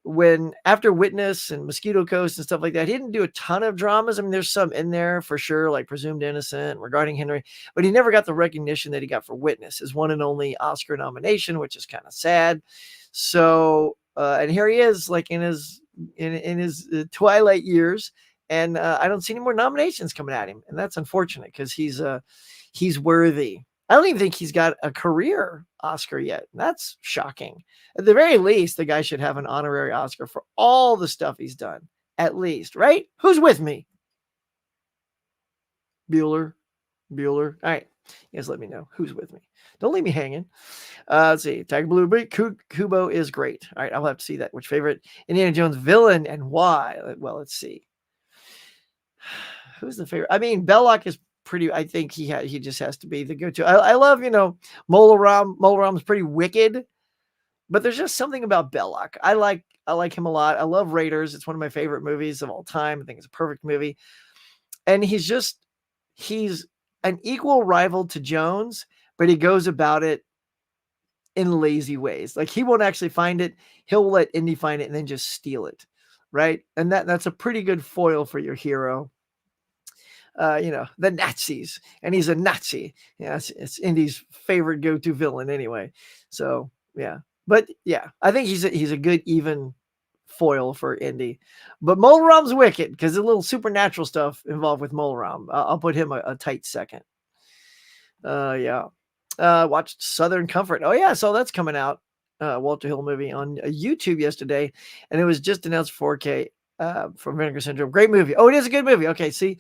when after Witness and Mosquito Coast and stuff like that, he didn't do a ton of dramas. I mean, there's some in there for sure, like Presumed Innocent, Regarding Henry, but he never got the recognition that he got for Witness, his one and only Oscar nomination, which is kind of sad. So, and here he is, like in his twilight years, and I don't see any more nominations coming at him, and that's unfortunate because he's worthy. I don't even think he's got a career Oscar yet. That's shocking. At the very least, the guy should have an honorary Oscar for all the stuff he's done. At least, right? Who's with me? Bueller. All right. You guys let me know who's with me. Don't leave me hanging. Let's see. Tiger Blue Kubo is great. All right. I'll have to see that. Which favorite Indiana Jones villain and why? Well, let's see. Who's the favorite? I mean, Belloc is pretty. I think he just has to be the go-to. I love, Mola Ram. Mola Ram's pretty wicked, but there's just something about Belloc. I like him a lot. I love Raiders. It's one of my favorite movies of all time. I think it's a perfect movie. And he's an equal rival to Jones, but he goes about it in lazy ways. Like he won't actually find it. He'll let Indy find it and then just steal it. Right. And that's a pretty good foil for your hero. The Nazis, and he's a Nazi. Yeah, it's Indy's favorite go-to villain anyway. So yeah, but yeah, I think he's a good even foil for Indy. But Mola Ram's wicked because the little supernatural stuff involved with Mola Ram. I'll put him a tight second. Yeah. Watched Southern Comfort. Oh yeah, so that's coming out. Walter Hill movie on YouTube yesterday, and it was just announced 4K. From Vinegar Syndrome. Great movie. Oh, it is a good movie. Okay, see,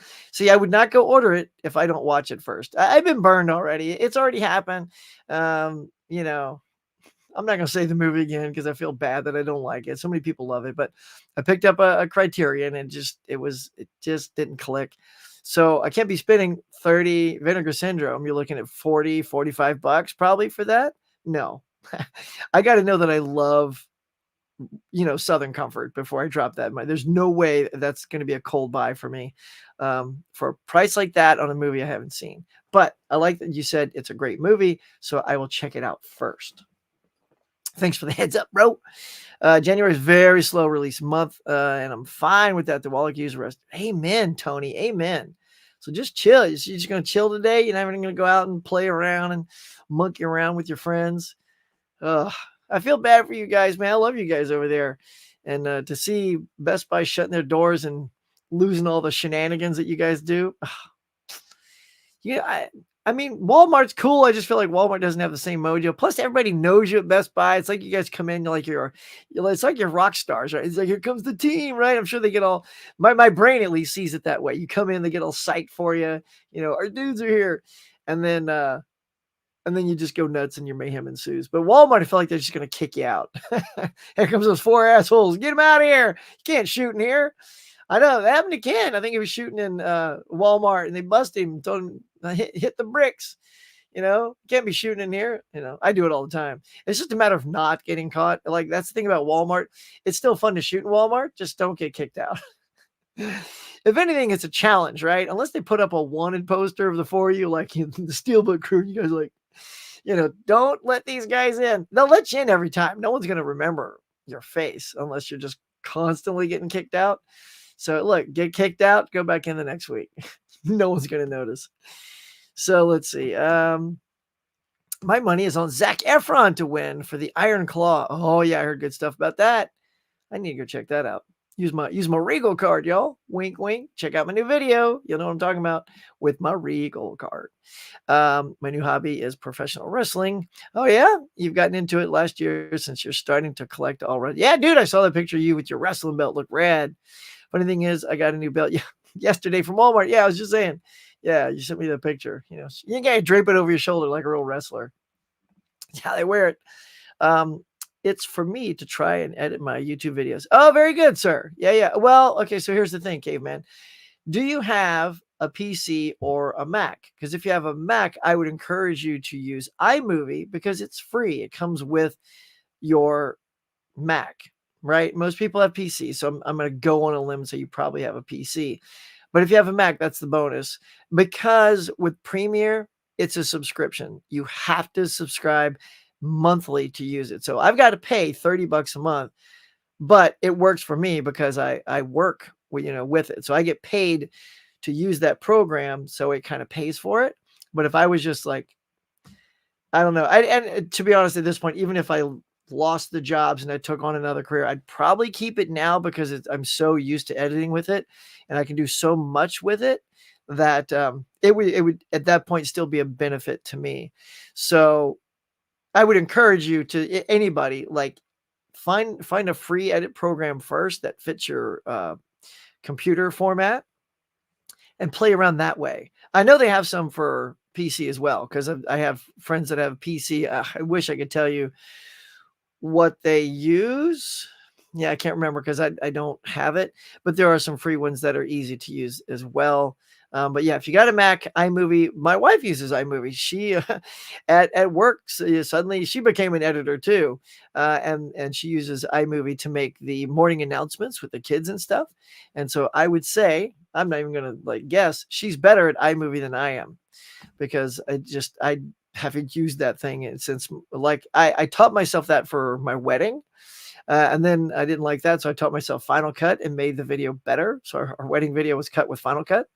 I would not go order it if I don't watch it first. I've been burned already. It's already happened. I'm not going to say the movie again because I feel bad that I don't like it. So many people love it, but I picked up a Criterion and it just didn't click. So I can't be spending 30 Vinegar Syndrome. You're looking at 40, $45 probably for that. No, I got to know that I love Southern Comfort before I drop that. There's no way that's going to be a cold buy for me for a price like that on a movie I haven't seen. But I like that you said it's a great movie, so I will check it out first. Thanks for the heads up, bro. January is very slow release month, and I'm fine with that. The Wallach use rest. Amen, Tony. Amen. So just chill. You're just going to chill today. You're not even going to go out and play around and monkey around with your friends. I feel bad for you guys, man. I love you guys over there. And to see Best Buy shutting their doors and losing all the shenanigans that you guys do. Yeah, I mean, Walmart's cool. I just feel like Walmart doesn't have the same mojo. Plus, everybody knows you at Best Buy. It's like you guys come in, it's like you're rock stars, right? It's like, here comes the team, right? I'm sure they get all, my brain at least sees it that way. You come in, they get all psyched for you. Our dudes are here. And then you just go nuts and your mayhem ensues. But Walmart, I feel like they're just going to kick you out. Here comes those 4 assholes. Get them out of here. You can't shoot in here. I know. That happened to Ken. I think he was shooting in Walmart and they busted him, told him hit the bricks. Can't be shooting in here. I do it all the time. It's just a matter of not getting caught. Like, that's the thing about Walmart. It's still fun to shoot in Walmart. Just don't get kicked out. If anything, it's a challenge, right? Unless they put up a wanted poster of the 4 of you, like in the Steelbook crew, you guys like, don't let these guys in. They'll let you in every time. No one's going to remember your face unless you're just constantly getting kicked out. So look, get kicked out, go back in the next week. No one's going to notice. So let's see. My money is on Zac Efron to win for the Iron Claw. Oh yeah, I heard good stuff about that. I need to go check that out. Use my Regal card, y'all. Wink, wink. Check out my new video. You'll know what I'm talking about with my Regal card. My new hobby is professional wrestling. Oh yeah, you've gotten into it last year since you're starting to collect already. Yeah, dude, I saw that picture of you with your wrestling belt. Look rad. Funny thing is, I got a new belt yesterday from Walmart. Yeah, I was just saying. Yeah, you sent me the picture. You gotta drape it over your shoulder like a real wrestler. That's how they wear it. It's for me to try and edit my YouTube videos. Oh, very good, sir. Yeah. Well, okay, so here's the thing, caveman. Do you have a PC or a Mac? Because if you have a Mac, I would encourage you to use iMovie because it's free. It comes with your Mac, right? Most people have PCs, so I'm going to go on a limb and say you probably have a PC. But if you have a Mac, that's the bonus. Because with Premiere, it's a subscription. You have to subscribe monthly to use it. So I've got to pay $30 a month, but it works for me because I work with it. So I get paid to use that program. So it kind of pays for it. But if I was just like, I don't know. And to be honest, at this point, even if I lost the jobs and I took on another career, I'd probably keep it now because I'm so used to editing with it and I can do so much with it that it would at that point still be a benefit to me. So I would encourage you to anybody, like, find a free edit program first that fits your computer format and play around that way. I know they have some for PC as well because I have friends that have PC. I wish I could tell you what they use. Yeah, I can't remember because I don't have it, but there are some free ones that are easy to use as well. But yeah, if you got a Mac, iMovie, my wife uses iMovie. She at work suddenly she became an editor too, and she uses iMovie to make the morning announcements with the kids and stuff. And so I would say I'm not even gonna like guess she's better at iMovie than I am because I haven't used that thing since like I taught myself that for my wedding. And then I didn't like that, so I taught myself Final Cut and made the video better. So our wedding video was cut with Final Cut.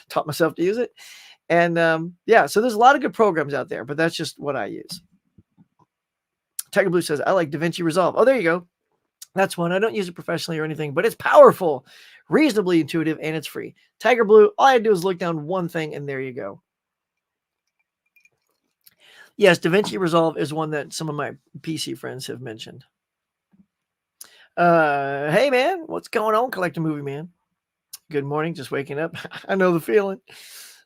Taught myself to use it. And yeah, so there's a lot of good programs out there, but that's just what I use. Tiger Blue says, I like DaVinci Resolve. Oh, there you go. That's one. I don't use it professionally or anything, but it's powerful, reasonably intuitive, and it's free. Tiger Blue, all I do is look down one thing, and there you go. Yes, DaVinci Resolve is one that some of my PC friends have mentioned. Hey, man, what's going on, Collector Movie Man? Good morning, just waking up. I know the feeling.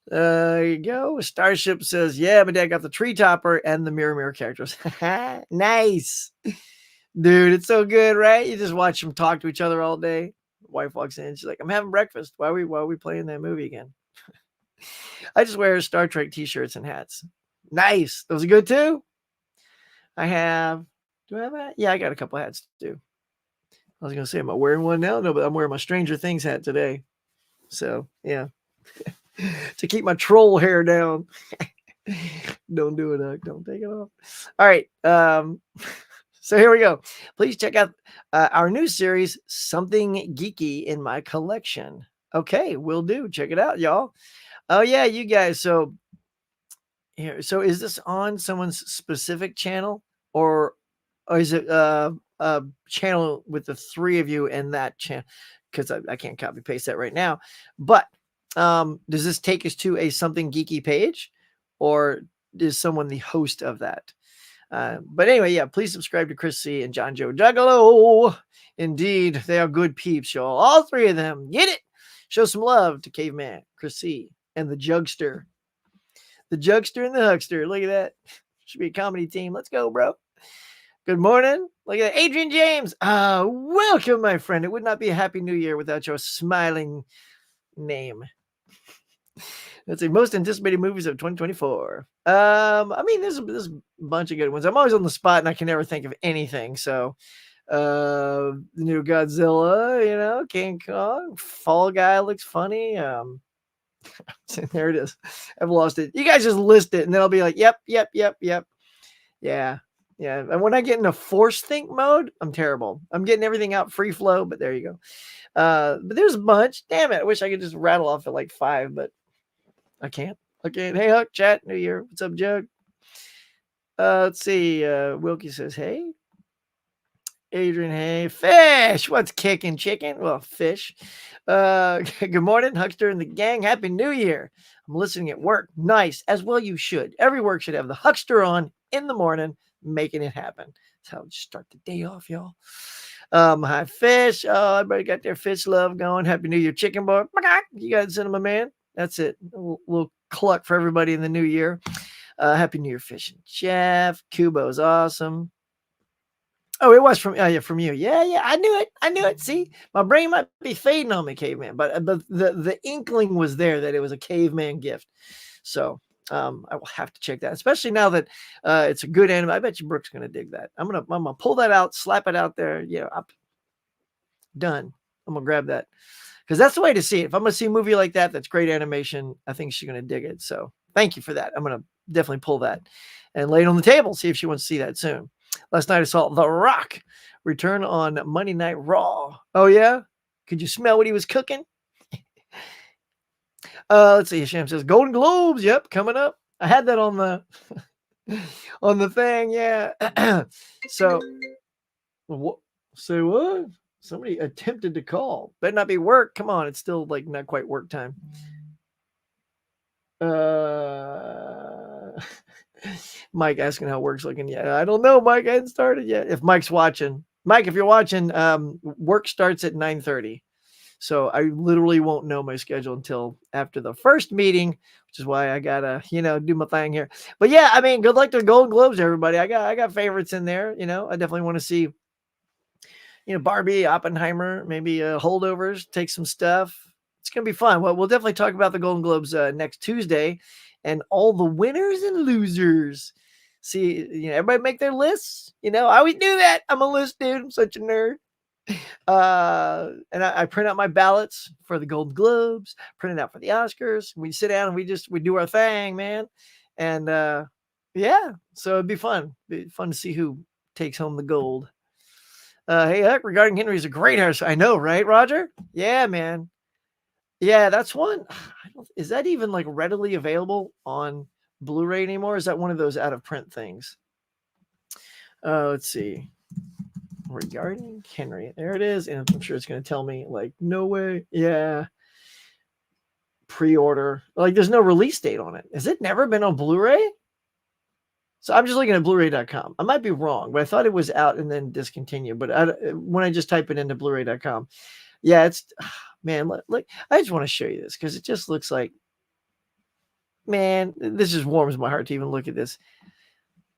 There you go. Starship says, yeah, my dad got the tree topper and the mirror characters. Nice. Dude, it's so good, right? You just watch them talk to each other all day. Wife walks in, she's like, I'm having breakfast. Why are we playing that movie again? I just wear Star Trek t-shirts and hats. Nice. Those are good too. Do I have that? Yeah, I got a couple hats too. I was gonna say, am I wearing one now? No, but I'm wearing my Stranger Things hat today. So yeah. To keep my troll hair down. Don't do it, Huck. Don't take it off. All right. So here we go. Please check out our new series, Something Geeky in My Collection. Okay, will do. Check it out, y'all. Oh yeah, you guys. So here, so is this on someone's specific channel or is it a channel with the three of you in that channel? Because I can't copy paste that right now. But does this take us to a Something Geeky page, or is someone the host of that? But anyway, yeah, please subscribe to Chris C. and John Joe Juggalo. Indeed, they are good peeps, y'all. All three of them. Get it? Show some love to Caveman, Chris C., and the Jugster. The Jugster and the Huckster. Look at that. Should be a comedy team. Let's go, bro. Good morning. Look at that. Adrian James. Welcome, my friend. It would not be a happy new year without your smiling name. That's the most anticipated movies of 2024. I mean, there's a bunch of good ones. I'm always on the spot and I can never think of anything. So, the new Godzilla, King Kong, Fall Guy looks funny. There it is. I've lost it. You guys just list it and then I'll be like, yep. Yeah. And when I get into force think mode, I'm terrible. I'm getting everything out free flow, but there you go. But there's a bunch. Damn it. I wish I could just rattle off at like 5, but I can't. Okay. Hey, Huck, chat, New Year. What's up, Jug? Let's see. Wilkie says, hey. Adrian, hey. Fish. What's kicking, chicken? Well, fish. Good morning, Huckster and the gang. Happy New Year. I'm listening at work. Nice. As well you should. Every work should have the Huckster on in the morning, making it happen. That's how we start the day off, y'all. Hi, Fish. Oh, everybody got their fish love going. Happy New Year, chicken boy. You guys send him a man. That's it. A little cluck for everybody in the new year. Happy New Year, Fish and Jeff. Kubo's awesome. Oh, it was from you. Yeah. I knew it. See, my brain might be fading on me, caveman, but the inkling was there that it was a caveman gift. So I will have to check that, especially now that it's a good anime. I bet you Brooke's gonna dig that. I'm gonna pull that out, slap it out there. Yeah, done. I'm gonna grab that because that's the way to see it. If I'm gonna see a movie like that, that's great animation. I think she's gonna dig it. So thank you for that. I'm gonna definitely pull that and lay it on the table. See if she wants to see that soon. Last night I saw The Rock return on Monday Night Raw. Oh yeah, could you smell what he was cooking? Let's see. Sham says Golden Globes. Yep, coming up. I had that on the on the thing. Yeah. So what? Say what? Somebody attempted to call. Better not be work. Come on, it's still like not quite work time. Mike asking how work's looking. Yeah, I don't know, Mike. I hadn't started yet. If Mike's watching, Mike, if you're watching, work starts at 9:30. So I literally won't know my schedule until after the first meeting, which is why I gotta, do my thing here. But yeah, I mean, good luck to the Golden Globes, everybody. I got favorites in there. I definitely want to see, Barbie, Oppenheimer, maybe holdovers, take some stuff. It's gonna be fun. Well, we'll definitely talk about the Golden Globes next Tuesday, and all the winners and losers. See, everybody make their lists. I always do that. I'm a list dude. I'm such a nerd. And I print out my ballots for the Golden Globes, print it out for the Oscars. We sit down and we do our thing, man. And yeah, so it'd be fun. To see who takes home the gold. Hey, Huck, regarding Henry's a great house. I know, right, Roger? Yeah, man. Yeah, that's one. Is that even like readily available on Blu-ray anymore? Is that one of those out of print things? Let's see. Regarding Henry, there it is, and I'm sure it's going to tell me like, no way. Yeah, pre-order. Like, there's no release date on it. Has it never been on Blu-ray? So I'm just looking at Blu-ray.com. I might be wrong, but I thought it was out and then discontinued. But when I just type it into Blu-ray.com, yeah, it's man. Look, I just want to show you this because it just looks like, man, this just warms my heart to even look at this.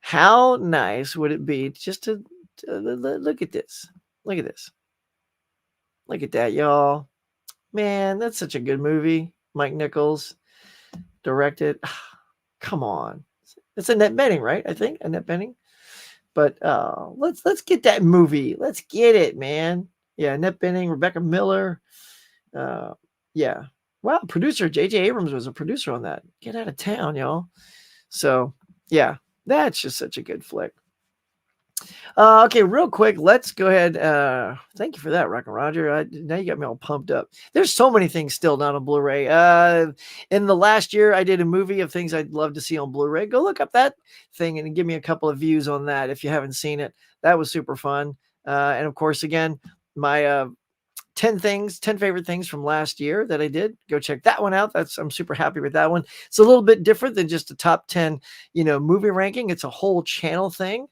How nice would it be just to look at this? Look at this. Look at that, y'all. Man, that's such a good movie. Mike Nichols directed. Come on. It's Annette Bening, right? I think Annette Bening. But let's get that movie. Let's get it, man. Yeah, Annette Bening, Rebecca Miller. Yeah. Wow, producer J.J. Abrams was a producer on that. Get out of town, y'all. So, yeah, that's just such a good flick. Okay, real quick, let's go ahead. Thank you for that, Rock and Roger. Now you got me all pumped up. There's so many things still not on Blu-ray. In the last year, I did a movie of things I'd love to see on Blu-ray. Go look up that thing and give me a couple of views on that if you haven't seen it. That was super fun. And of course, again, my 10 favorite things from last year that I did. Go check that one out. I'm super happy with that one. It's a little bit different than just a top 10, movie ranking. It's a whole channel thing.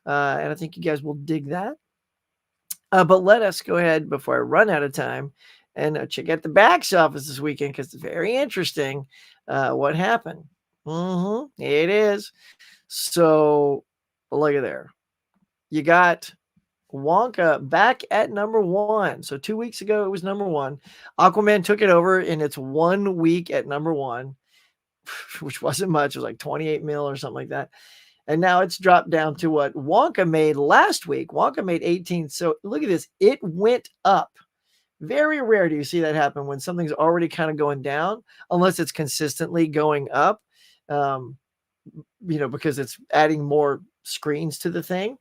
And I think you guys will dig that. But let us go ahead before I run out of time and check out the box office this weekend because it's very interesting what happened. It is. So look at there. You got Wonka back at number 1. So 2 weeks ago, it was number 1. Aquaman took it over in its 1 week at number 1, which wasn't much. It was like 28 mil or something like that. And now it's dropped down to what Wonka made last week. Wonka made 18. So look at this. It went up. Very rare do you see that happen when something's already kind of going down, unless it's consistently going up, because it's adding more screens to the thing.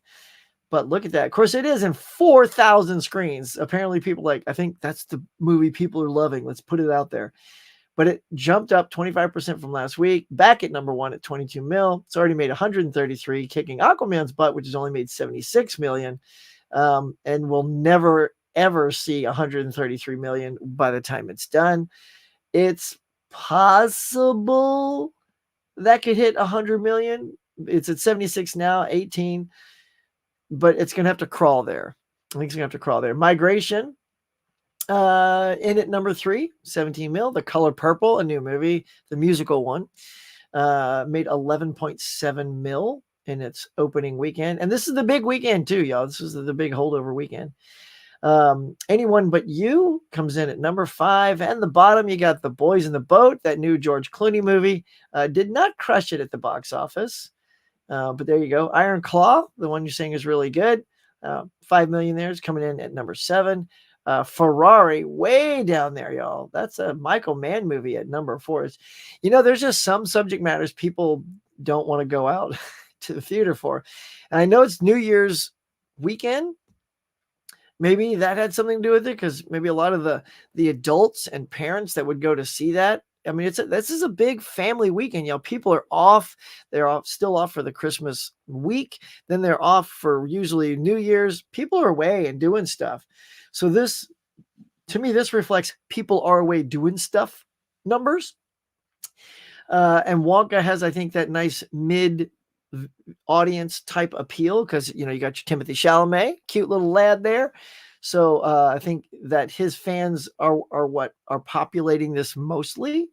But look at that. Of course, it is in 4,000 screens. Apparently people I think that's the movie people are loving. Let's put it out there. But it jumped up 25% from last week, back at number 1 at 22 mil. It's already made 133, kicking Aquaman's butt, which has only made 76 million, and will never, ever see 133 million by the time it's done. It's possible that could hit 100 million. It's at 76 now, 18, but it's going to have to crawl there. I think it's going to have to crawl there. Migration. In at number 3, 17 mil. The Color Purple, a new movie, the musical one, made 11.7 mil in its opening weekend. And this is the big weekend too, y'all. This is the big holdover weekend. Anyone But You comes in at number 5. And the bottom, you got The Boys in the Boat, that new George Clooney movie. Did not crush it at the box office. But there you go. Iron Claw, the one you're saying is really good. 5 million there is coming in at number 7. Ferrari way down there, y'all. That's a Michael Mann movie at number 4. There's just some subject matters people don't want to go out to the theater for. And I know it's New Year's weekend, maybe that had something to do with it, because maybe a lot of the adults and parents that would go to see that. I mean, this is a big family weekend. People are off. They're still off for the Christmas week. Then they're off for usually New Year's. People are away and doing stuff. So this, to me, this reflects people are away doing stuff numbers. And Wonka has, I think, that nice mid audience type appeal, because you got your Timothy Chalamet, cute little lad there. So I think that his fans are what are populating this mostly.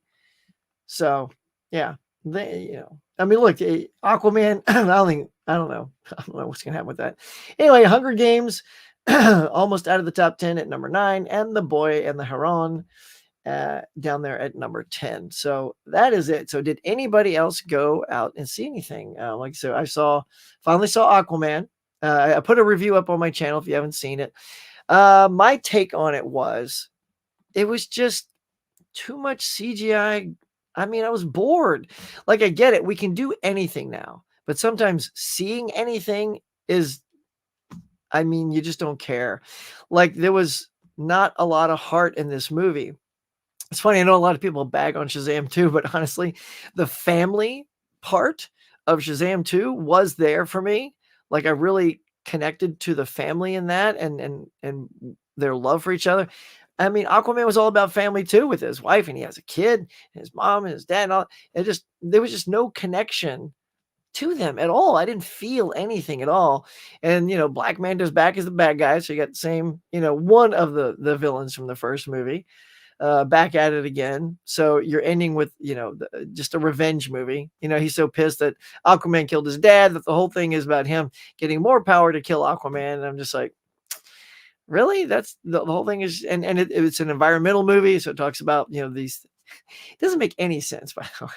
So yeah, I mean, look, Aquaman. I don't know what's gonna happen with that. Anyway, Hunger Games almost out of the top 10 at number 9, and The Boy and the Heron down there at number 10. So that is it. So did anybody else go out and see anything? Like, so I finally saw Aquaman. I put a review up on my channel if you haven't seen it. My take on it was just too much CGI. I mean, I was bored. Like, I get it. We can do anything now, but sometimes seeing anything is, I mean, you just don't care. Like, there was not a lot of heart in this movie. It's funny, I know a lot of people bag on Shazam 2, but honestly, the family part of Shazam 2 was there for me. Like, I really connected to the family in that, and their love for each other. I mean, Aquaman was all about family too, with his wife, and he has a kid, and his mom and his dad, and all. There was just no connection to them at all. I didn't feel anything at all. And Black Manta's back as the bad guy, so you got the same, one of the villains from the first movie. Back at it again. So you're ending with, just a revenge movie. He's so pissed that Aquaman killed his dad that the whole thing is about him getting more power to kill Aquaman. And I'm just like, really? That's the whole thing is, and it's an environmental movie. So it talks about, these, it doesn't make any sense, by the way.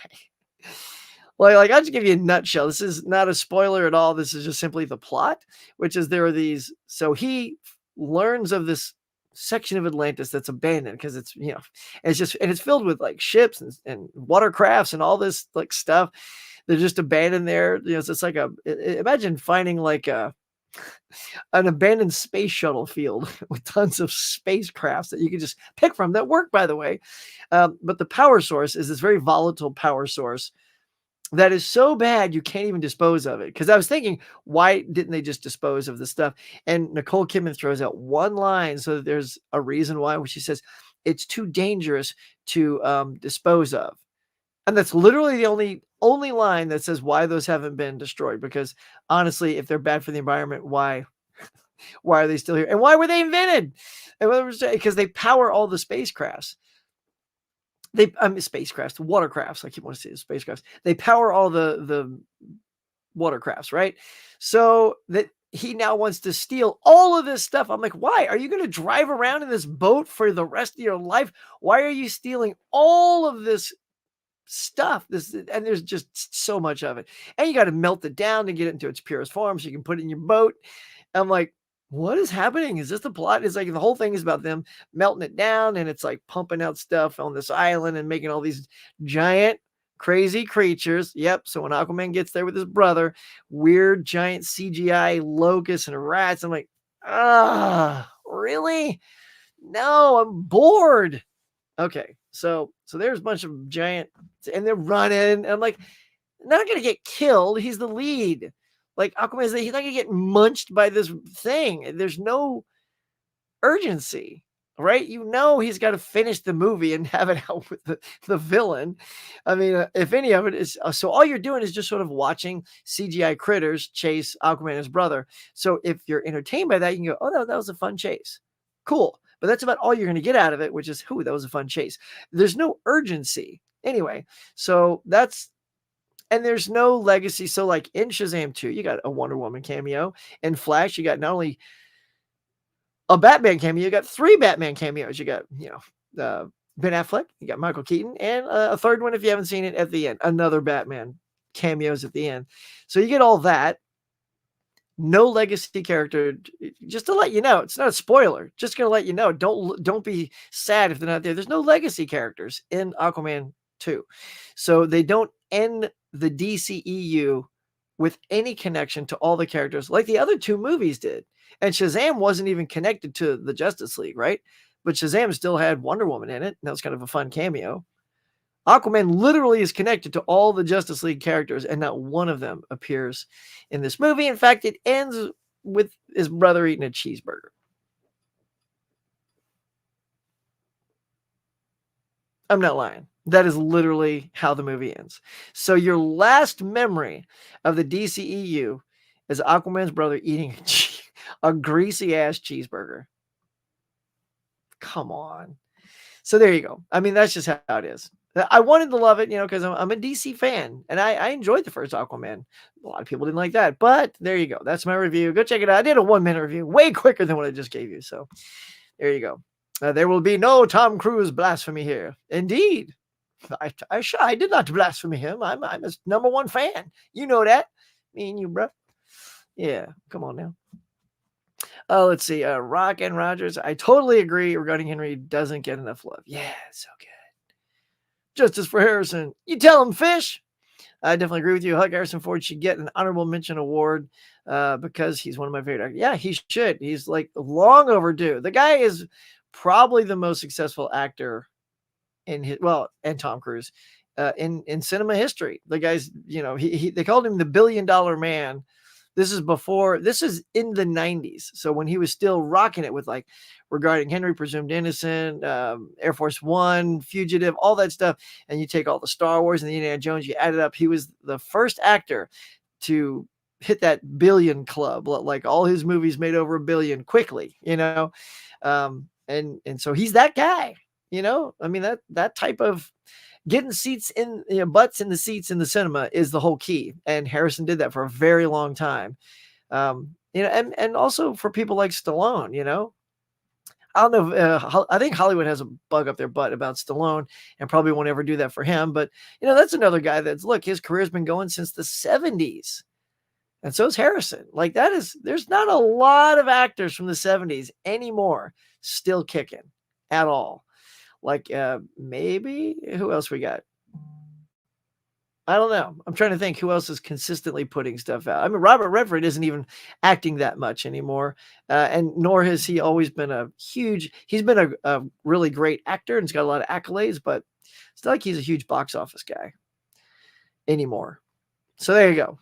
Like, I'll just give you a nutshell. This is not a spoiler at all. This is just simply the plot, which is there are these, so he learns of this section of Atlantis that's abandoned because it's, it's filled with like ships and watercrafts and all this like stuff. They're just abandoned there. So it's like imagine finding like an abandoned space shuttle field with tons of spacecrafts that you can just pick from that work, by the way. But the power source is this very volatile power source that is so bad you can't even dispose of it. Because I was thinking, why didn't they just dispose of the stuff? And Nicole Kidman throws out one line, so there's a reason why, where she says it's too dangerous to dispose of. And that's literally the only line that says why those haven't been destroyed. Because honestly, if they're bad for the environment, why are they still here? And why were they invented? Because they power all the spacecrafts. Spacecrafts, watercrafts. I keep wanting to say spacecrafts. They power all the watercrafts, right? So that he now wants to steal all of this stuff. I'm like, why? Are you going to drive around in this boat for the rest of your life? Why are you stealing all of this stuff? And there's just so much of it. And you got to melt it down to get it into its purest form so you can put it in your boat. I'm like, what is happening? Is this the plot? It's like the whole thing is about them melting it down, and it's like pumping out stuff on this island and making all these giant crazy creatures. Yep. So when Aquaman gets there with his brother, weird giant CGI locusts and rats, I'm like, really? No, I'm bored. Okay. So there's a bunch of giant, and they're running, and I'm like, not gonna get killed. He's the lead. Like, Aquaman, he's not gonna get munched by this thing. There's no urgency, right? He's got to finish the movie and have it out with the villain. I mean, if any of it is, so all you're doing is just sort of watching CGI critters chase Aquaman and his brother. So if you're entertained by that, you can go, oh, no, that was a fun chase. Cool. But that's about all you're going to get out of it, which is, that was a fun chase. There's no urgency. Anyway, so and there's no legacy. So like in Shazam 2, you got a Wonder Woman cameo. In Flash, you got not only a Batman cameo, you got 3 Batman cameos. You got, Ben Affleck, you got Michael Keaton, and a third one, if you haven't seen it, at the end. Another Batman cameos at the end. So you get all that. No legacy character. Just to let you know, it's not a spoiler. Just going to let you know. Don't be sad if they're not there. There's no legacy characters in Aquaman 2. So they don't end the DCEU with any connection to all the characters like the other two movies did. And Shazam wasn't even connected to the Justice League, right? But Shazam still had Wonder Woman in it. And that was kind of a fun cameo. Aquaman literally is connected to all the Justice League characters, and not one of them appears in this movie. In fact, it ends with his brother eating a cheeseburger. I'm not lying. That is literally how the movie ends. So your last memory of the DCEU is Aquaman's brother eating a greasy ass cheeseburger. Come on. So there you go. I mean, that's just how it is. I wanted to love it, because I'm a DC fan, and I enjoyed the first Aquaman. A lot of people didn't like that, but there you go. That's my review. Go check it out. I did a 1-minute review, way quicker than what I just gave you. So there you go. There will be no Tom Cruise blasphemy here. Indeed. I did not blaspheme him. I'm his number one fan. You know that. Me and you, bro. Yeah, come on now. Let's see. Rock and Rogers. I totally agree regarding Henry doesn't get enough love. Yeah, so good. Justice for Harrison. You tell him, Fish. I definitely agree with you. Hug Harrison Ford should get an honorable mention award because he's one of my favorite actors. Yeah, he should. He's like long overdue. The guy is probably the most successful actor in his, and Tom Cruise in cinema history. The guy's, they called him the $1 billion man. This is in the 90s. So when he was still rocking it with like regarding Henry, Presumed Innocent, Air Force One, Fugitive, all that stuff. And you take all the Star Wars and the Indiana Jones, you add it up. He was the first actor to hit that billion club. Like all his movies made over $1 billion quickly, and so he's that guy, I mean, that type of getting seats in, butts in the seats in the cinema is the whole key. And Harrison did that for a very long time. And also for people like Stallone, I don't know. I think Hollywood has a bug up their butt about Stallone and probably won't ever do that for him. But, that's another guy look, his career's been going since the 70s. And so is Harrison. Like there's not a lot of actors from the 70s anymore still kicking at all. Like maybe who else we got? I don't know. I'm trying to think who else is consistently putting stuff out. I mean, Robert Redford isn't even acting that much anymore. And nor has he always been he's been a really great actor and he's got a lot of accolades, but it's not like he's a huge box office guy anymore. So there you go.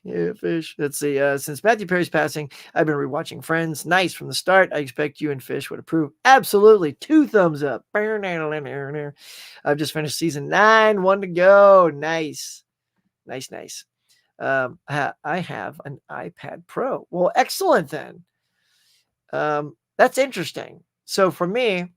Yeah, Fish. Let's see. Since Matthew Perry's passing, I've been rewatching Friends. Nice from the start. I expect you and Fish would approve. Absolutely. 2 thumbs up. I've just finished season 9. 1 to go. Nice. Nice. I have an iPad Pro. Well, excellent then. That's interesting. So for me,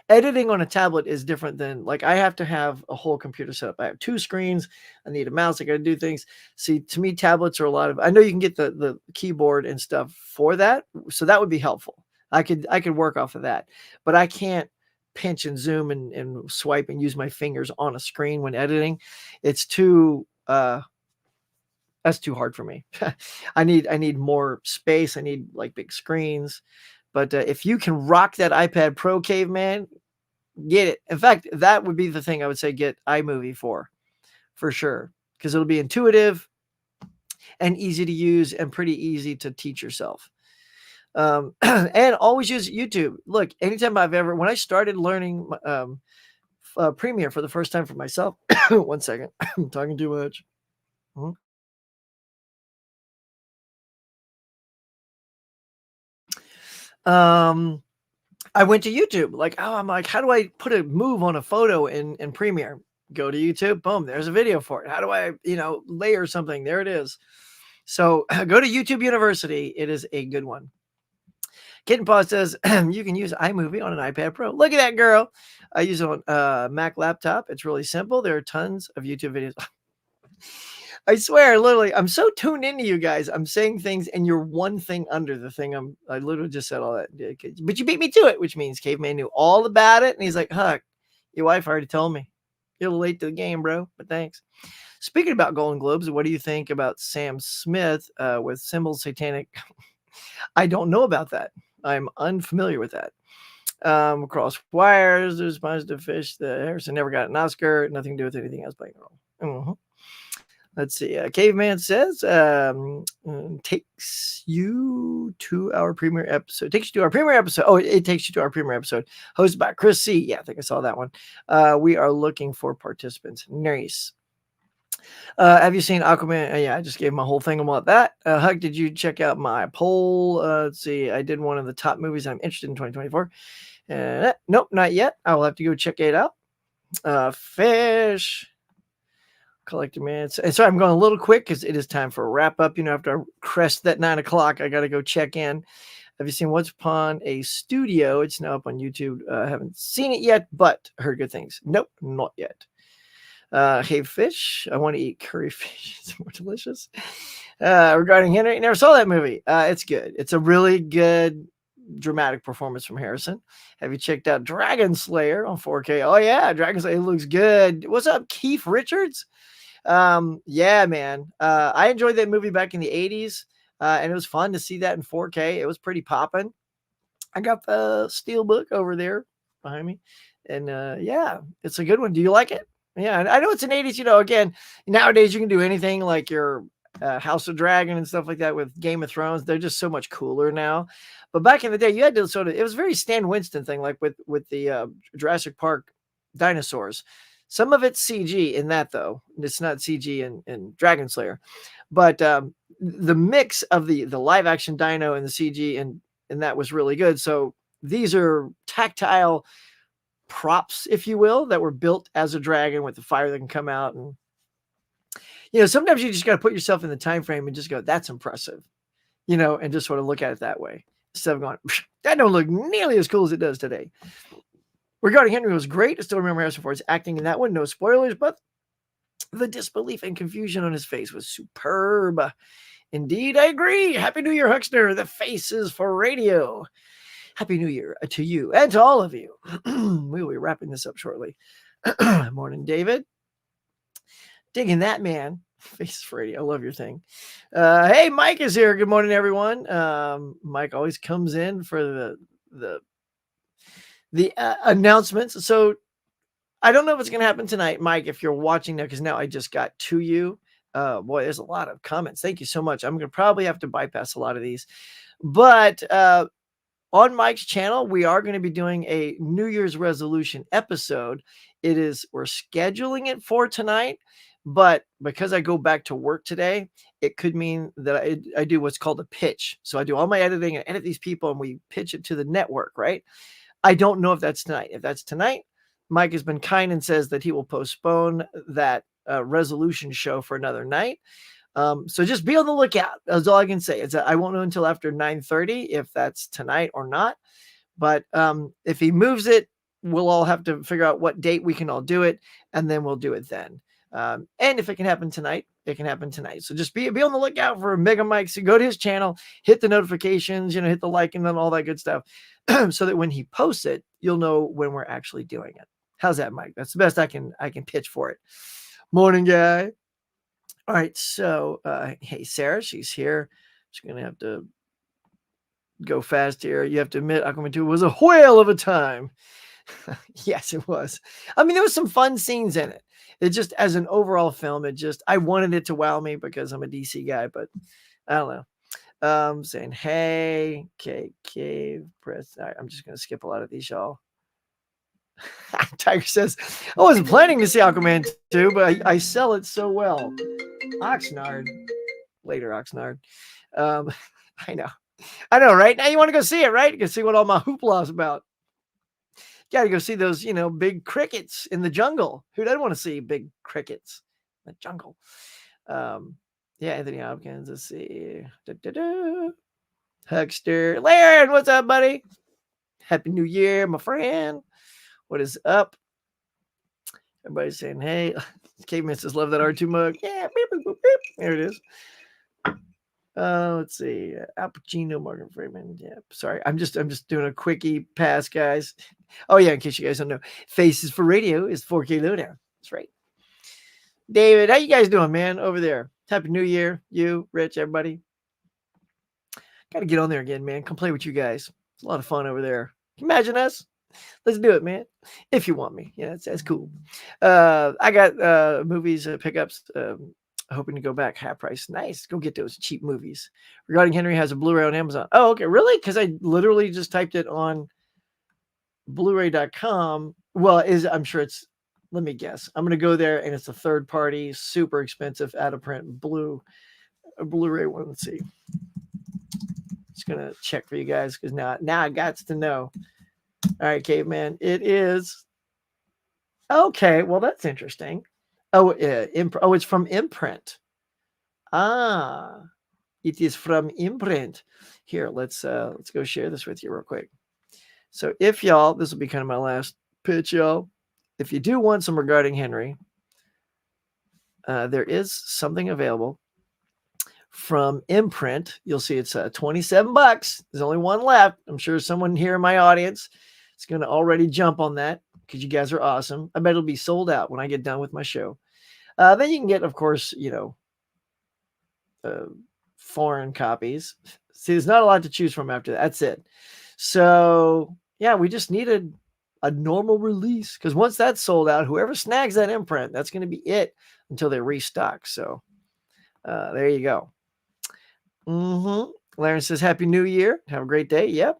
editing on a tablet is different than like I have to have a whole computer set up. I have 2 screens. I need a mouse. I got to do things. See, to me, tablets are a lot of. I know you can get the keyboard and stuff for that, so that would be helpful. I could work off of that, but I can't pinch and zoom and swipe and use my fingers on a screen when editing. It's too. That's too hard for me. I need more space. I need like big screens. But if you can rock that iPad Pro, caveman, get it. In fact, that would be the thing I would say get iMovie for sure, because it'll be intuitive and easy to use and pretty easy to teach yourself. And always use YouTube. Look, anytime when I started learning Premiere for the first time for myself, 1 second, I'm talking too much. I went to YouTube. I'm like, how do I put a move on a photo in Premiere? Go to YouTube. Boom, there's a video for it. How do I, layer something? There it is. So go to YouTube University. It is a good one. Kitten Paw says you can use iMovie on an iPad Pro. Look at that, girl. I use it on Mac laptop. It's really simple. There are tons of YouTube videos. I swear, literally, I'm so tuned into you guys. I'm saying things, and you're one thing under the thing. I literally just said all that. But you beat me to it, which means Caveman knew all about it. And he's like, Huck, your wife already told me. You're a little late to the game, bro, but thanks. Speaking about Golden Globes, what do you think about Sam Smith with Symbols Satanic? I don't know about that. I'm unfamiliar with that. Cross Wires, there's Positive Fish. The Harrison never got an Oscar. Nothing to do with anything else playing a role. Let's see. Caveman says, takes you to our premiere episode. Takes you to our premiere episode. Oh, it takes you to our premiere episode. Hosted by Chris C. Yeah, I think I saw that one. We are looking for participants. Nice. Have you seen Aquaman? Yeah, I just gave my whole thing about that. Hug, did you check out my poll? Let's see. I did one of the top movies I'm interested in 2024. Nope, not yet. I will have to go check it out. Fish. Collector man. And so I'm going a little quick because it is time for a wrap up. After I crest that 9 o'clock, I got to go check in. Have you seen Once Upon a Studio? It's now up on YouTube. I haven't seen it yet, but heard good things. Nope, not yet. Hey, fish. I want to eat curry fish. It's more delicious. Regarding Henry, never saw that movie. It's good. It's a really good dramatic performance from Harrison. Have you checked out Dragon Slayer on 4K? Oh, yeah. Dragon Slayer looks good. What's up, Keith Richards? Yeah, man. I enjoyed that movie back in the 80s, and it was fun to see that in 4K. It was pretty popping. I got the Steelbook over there behind me, and yeah, it's a good one. Do you like it? Yeah, I know it's an 80s. Again, nowadays you can do anything like your House of Dragon and stuff like that with Game of Thrones. They're just so much cooler now. But back in the day, you had to it was very Stan Winston thing, like with the Jurassic Park dinosaurs. Some of it's CG in that, though. It's not CG in Dragon Slayer. But the mix of the live action dino and the CG and that was really good. So these are tactile props, if you will, that were built as a dragon with the fire that can come out. And sometimes you just got to put yourself in the time frame and just go, that's impressive, and just sort of look at it that way instead of going, that don't look nearly as cool as it does today. Regarding Henry, was great. I still remember Harrison Ford's acting in that one. No spoilers, but the disbelief and confusion on his face was superb. Indeed, I agree. Happy New Year, Huckster. The face is for radio. Happy New Year to you and to all of you. We will be wrapping this up shortly. Morning, David. Digging that, man. Face for radio. I love your thing. Hey, Mike is here. Good morning, everyone. Mike always comes in for the announcements. So I don't know if it's going to happen tonight, Mike, if you're watching now, because now I just got to you. Boy, there's a lot of comments. Thank you so much. I'm going to probably have to bypass a lot of these. But on Mike's channel, we are going to be doing a New Year's resolution episode. We're scheduling it for tonight, but because I go back to work today, it could mean that I do what's called a pitch. So I do all my editing and edit these people and we pitch it to the network, right? I don't know if that's tonight. If that's tonight, Mike has been kind and says that he will postpone that resolution show for another night. So just be on the lookout. That's all I can say. I won't know until after 9:30 if that's tonight or not. But if he moves it, we'll all have to figure out what date we can all do it, and then we'll do it then. And if it can happen tonight, it can happen tonight. So just be on the lookout for Mega Mike. So go to his channel, hit the notifications, hit the like and then all that good stuff, so that when he posts it, you'll know when we're actually doing it. How's that, Mike? That's the best I can pitch for it. Morning, guy. All right, so hey, Sarah, she's here. She's gonna have to go fast here. You have to admit, Aquaman 2 was a whale of a time. Yes, it was. I mean, there was some fun scenes in it. It just, as an overall film, I wanted it to wow me because I'm a DC guy, but I don't know. Saying, hey, cave, press. I'm just gonna skip a lot of these, y'all. Tiger says, I wasn't planning to see Aquaman 2, but I sell it so well. Oxnard. Later, Oxnard. I know, right? Now you want to go see it, right? You can see what all my hoopla is about. You got to go see those, big crickets in the jungle. Who doesn't want to see big crickets in the jungle? Yeah, Anthony Hopkins. Let's see. Huckster. Laren, what's up, buddy? Happy New Year, my friend. What is up? Everybody's saying, hey. Caveman says, love that R2 mug. Yeah, beep, beep, beep, beep. There it is. Let's see. Al Pacino, Morgan Freeman. Yeah, sorry. I'm just doing a quickie pass, guys. Oh, yeah, in case you guys don't know. Faces for Radio is 4K lowdown. That's right. David, how you guys doing, man, over there? Happy New Year. You, Rich, everybody. Got to get on there again, man. Come play with you guys. It's a lot of fun over there. Can you imagine us? Let's do it, man. If you want me. Yeah, that's cool. I got movies, pickups. Hoping to go back half price. Nice. Go get those cheap movies. Regarding Henry has a Blu-ray on Amazon. Oh, okay. Really? Because I literally just typed it on Blu-ray.com. Well, I'm sure it's, let me guess. I'm going to go there and it's a third party, super expensive out of print Blu-ray one. Let's see. Just going to check for you guys because now I got to know. All right, Caveman. It is. Okay. Well, that's interesting. Oh, it's from Imprint. Ah, it is from Imprint. Here, let's go share this with you real quick. So if y'all, this will be kind of my last pitch, y'all. If you do want some regarding Henry, there is something available from Imprint. You'll see it's $27. There's only one left. I'm sure someone here in my audience is going to already jump on that because you guys are awesome. I bet it'll be sold out when I get done with my show. Then you can get, of course, foreign copies. See, there's not a lot to choose from after that. That's it. So yeah, we just needed a normal release because once that's sold out, whoever snags that Imprint, that's going to be it until they restock. So there you go. Laren says, Happy New Year. Have a great day. Yep.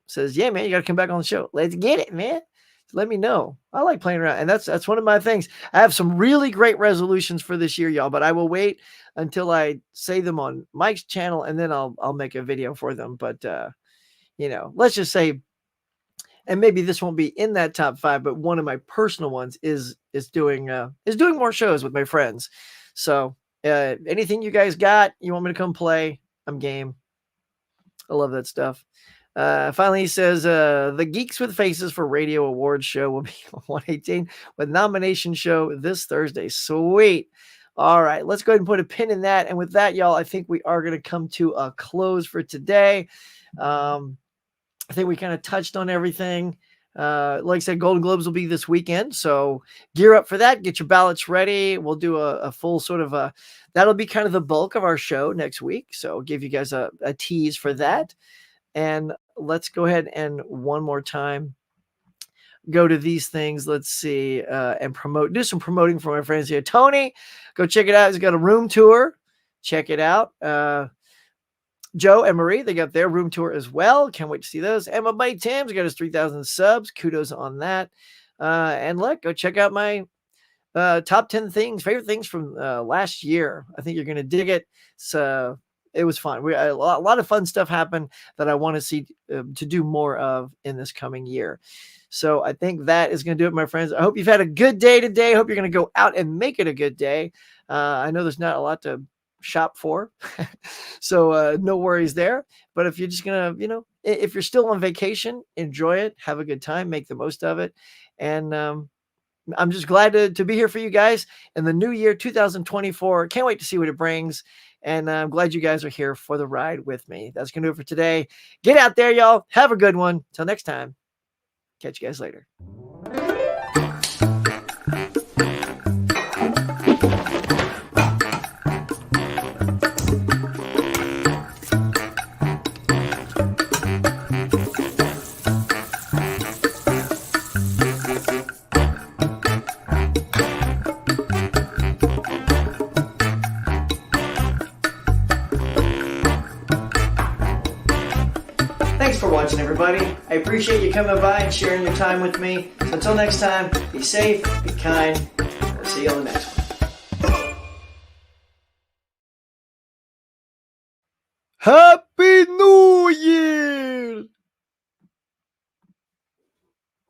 Says, yeah, man, you got to come back on the show. Let's get it, man. Let me know. I like playing around. And that's one of my things. I have some really great resolutions for this year, y'all, but I will wait until I say them on Mike's channel and then I'll make a video for them. But, let's just say, and maybe this won't be in that top 5, but one of my personal ones is doing more shows with my friends. So anything you guys got, you want me to come play, I'm game. I love that stuff. Finally, he says, the Geeks with Faces for Radio Awards show will be on 118 with nomination show this Thursday. Sweet. All right, let's go ahead and put a pin in that. And with that, y'all, I think we are going to come to a close for today. I think we kind of touched on everything. Like I said, Golden Globes will be this weekend. So gear up for that. Get your ballots ready. We'll do a full sort of that'll be kind of the bulk of our show next week. So I'll give you guys a tease for that. And let's go ahead and one more time go to these things. Let's see, and do some promoting for my friends here. Tony, go check it out. He's got a room tour. Check it out. Joe and Marie, they got their room tour as well. Can't wait to see those. And my buddy Tim's got his 3,000 subs. Kudos on that. And go check out my top 10 favorite things from last year. I think you're going to dig it. So it was fun. A lot of fun stuff happened that I want to see to do more of in this coming year. So I think that is going to do it, my friends. I hope you've had a good day today. I hope you're going to go out and make it a good day. I know there's not a lot to shop for, so no worries there. But if you're just going to, if you're still on vacation, enjoy it. Have a good time. Make the most of it. And I'm just glad to be here for you guys in the new year, 2024. Can't wait to see what it brings. And I'm glad you guys are here for the ride with me. That's going to do it for today. Get out there, y'all. Have a good one. Till next time. Catch you guys later. Watching, everybody. I appreciate you coming by and sharing your time with me. So until next time, be safe, be kind. I'll see you on the next one. Happy New Year!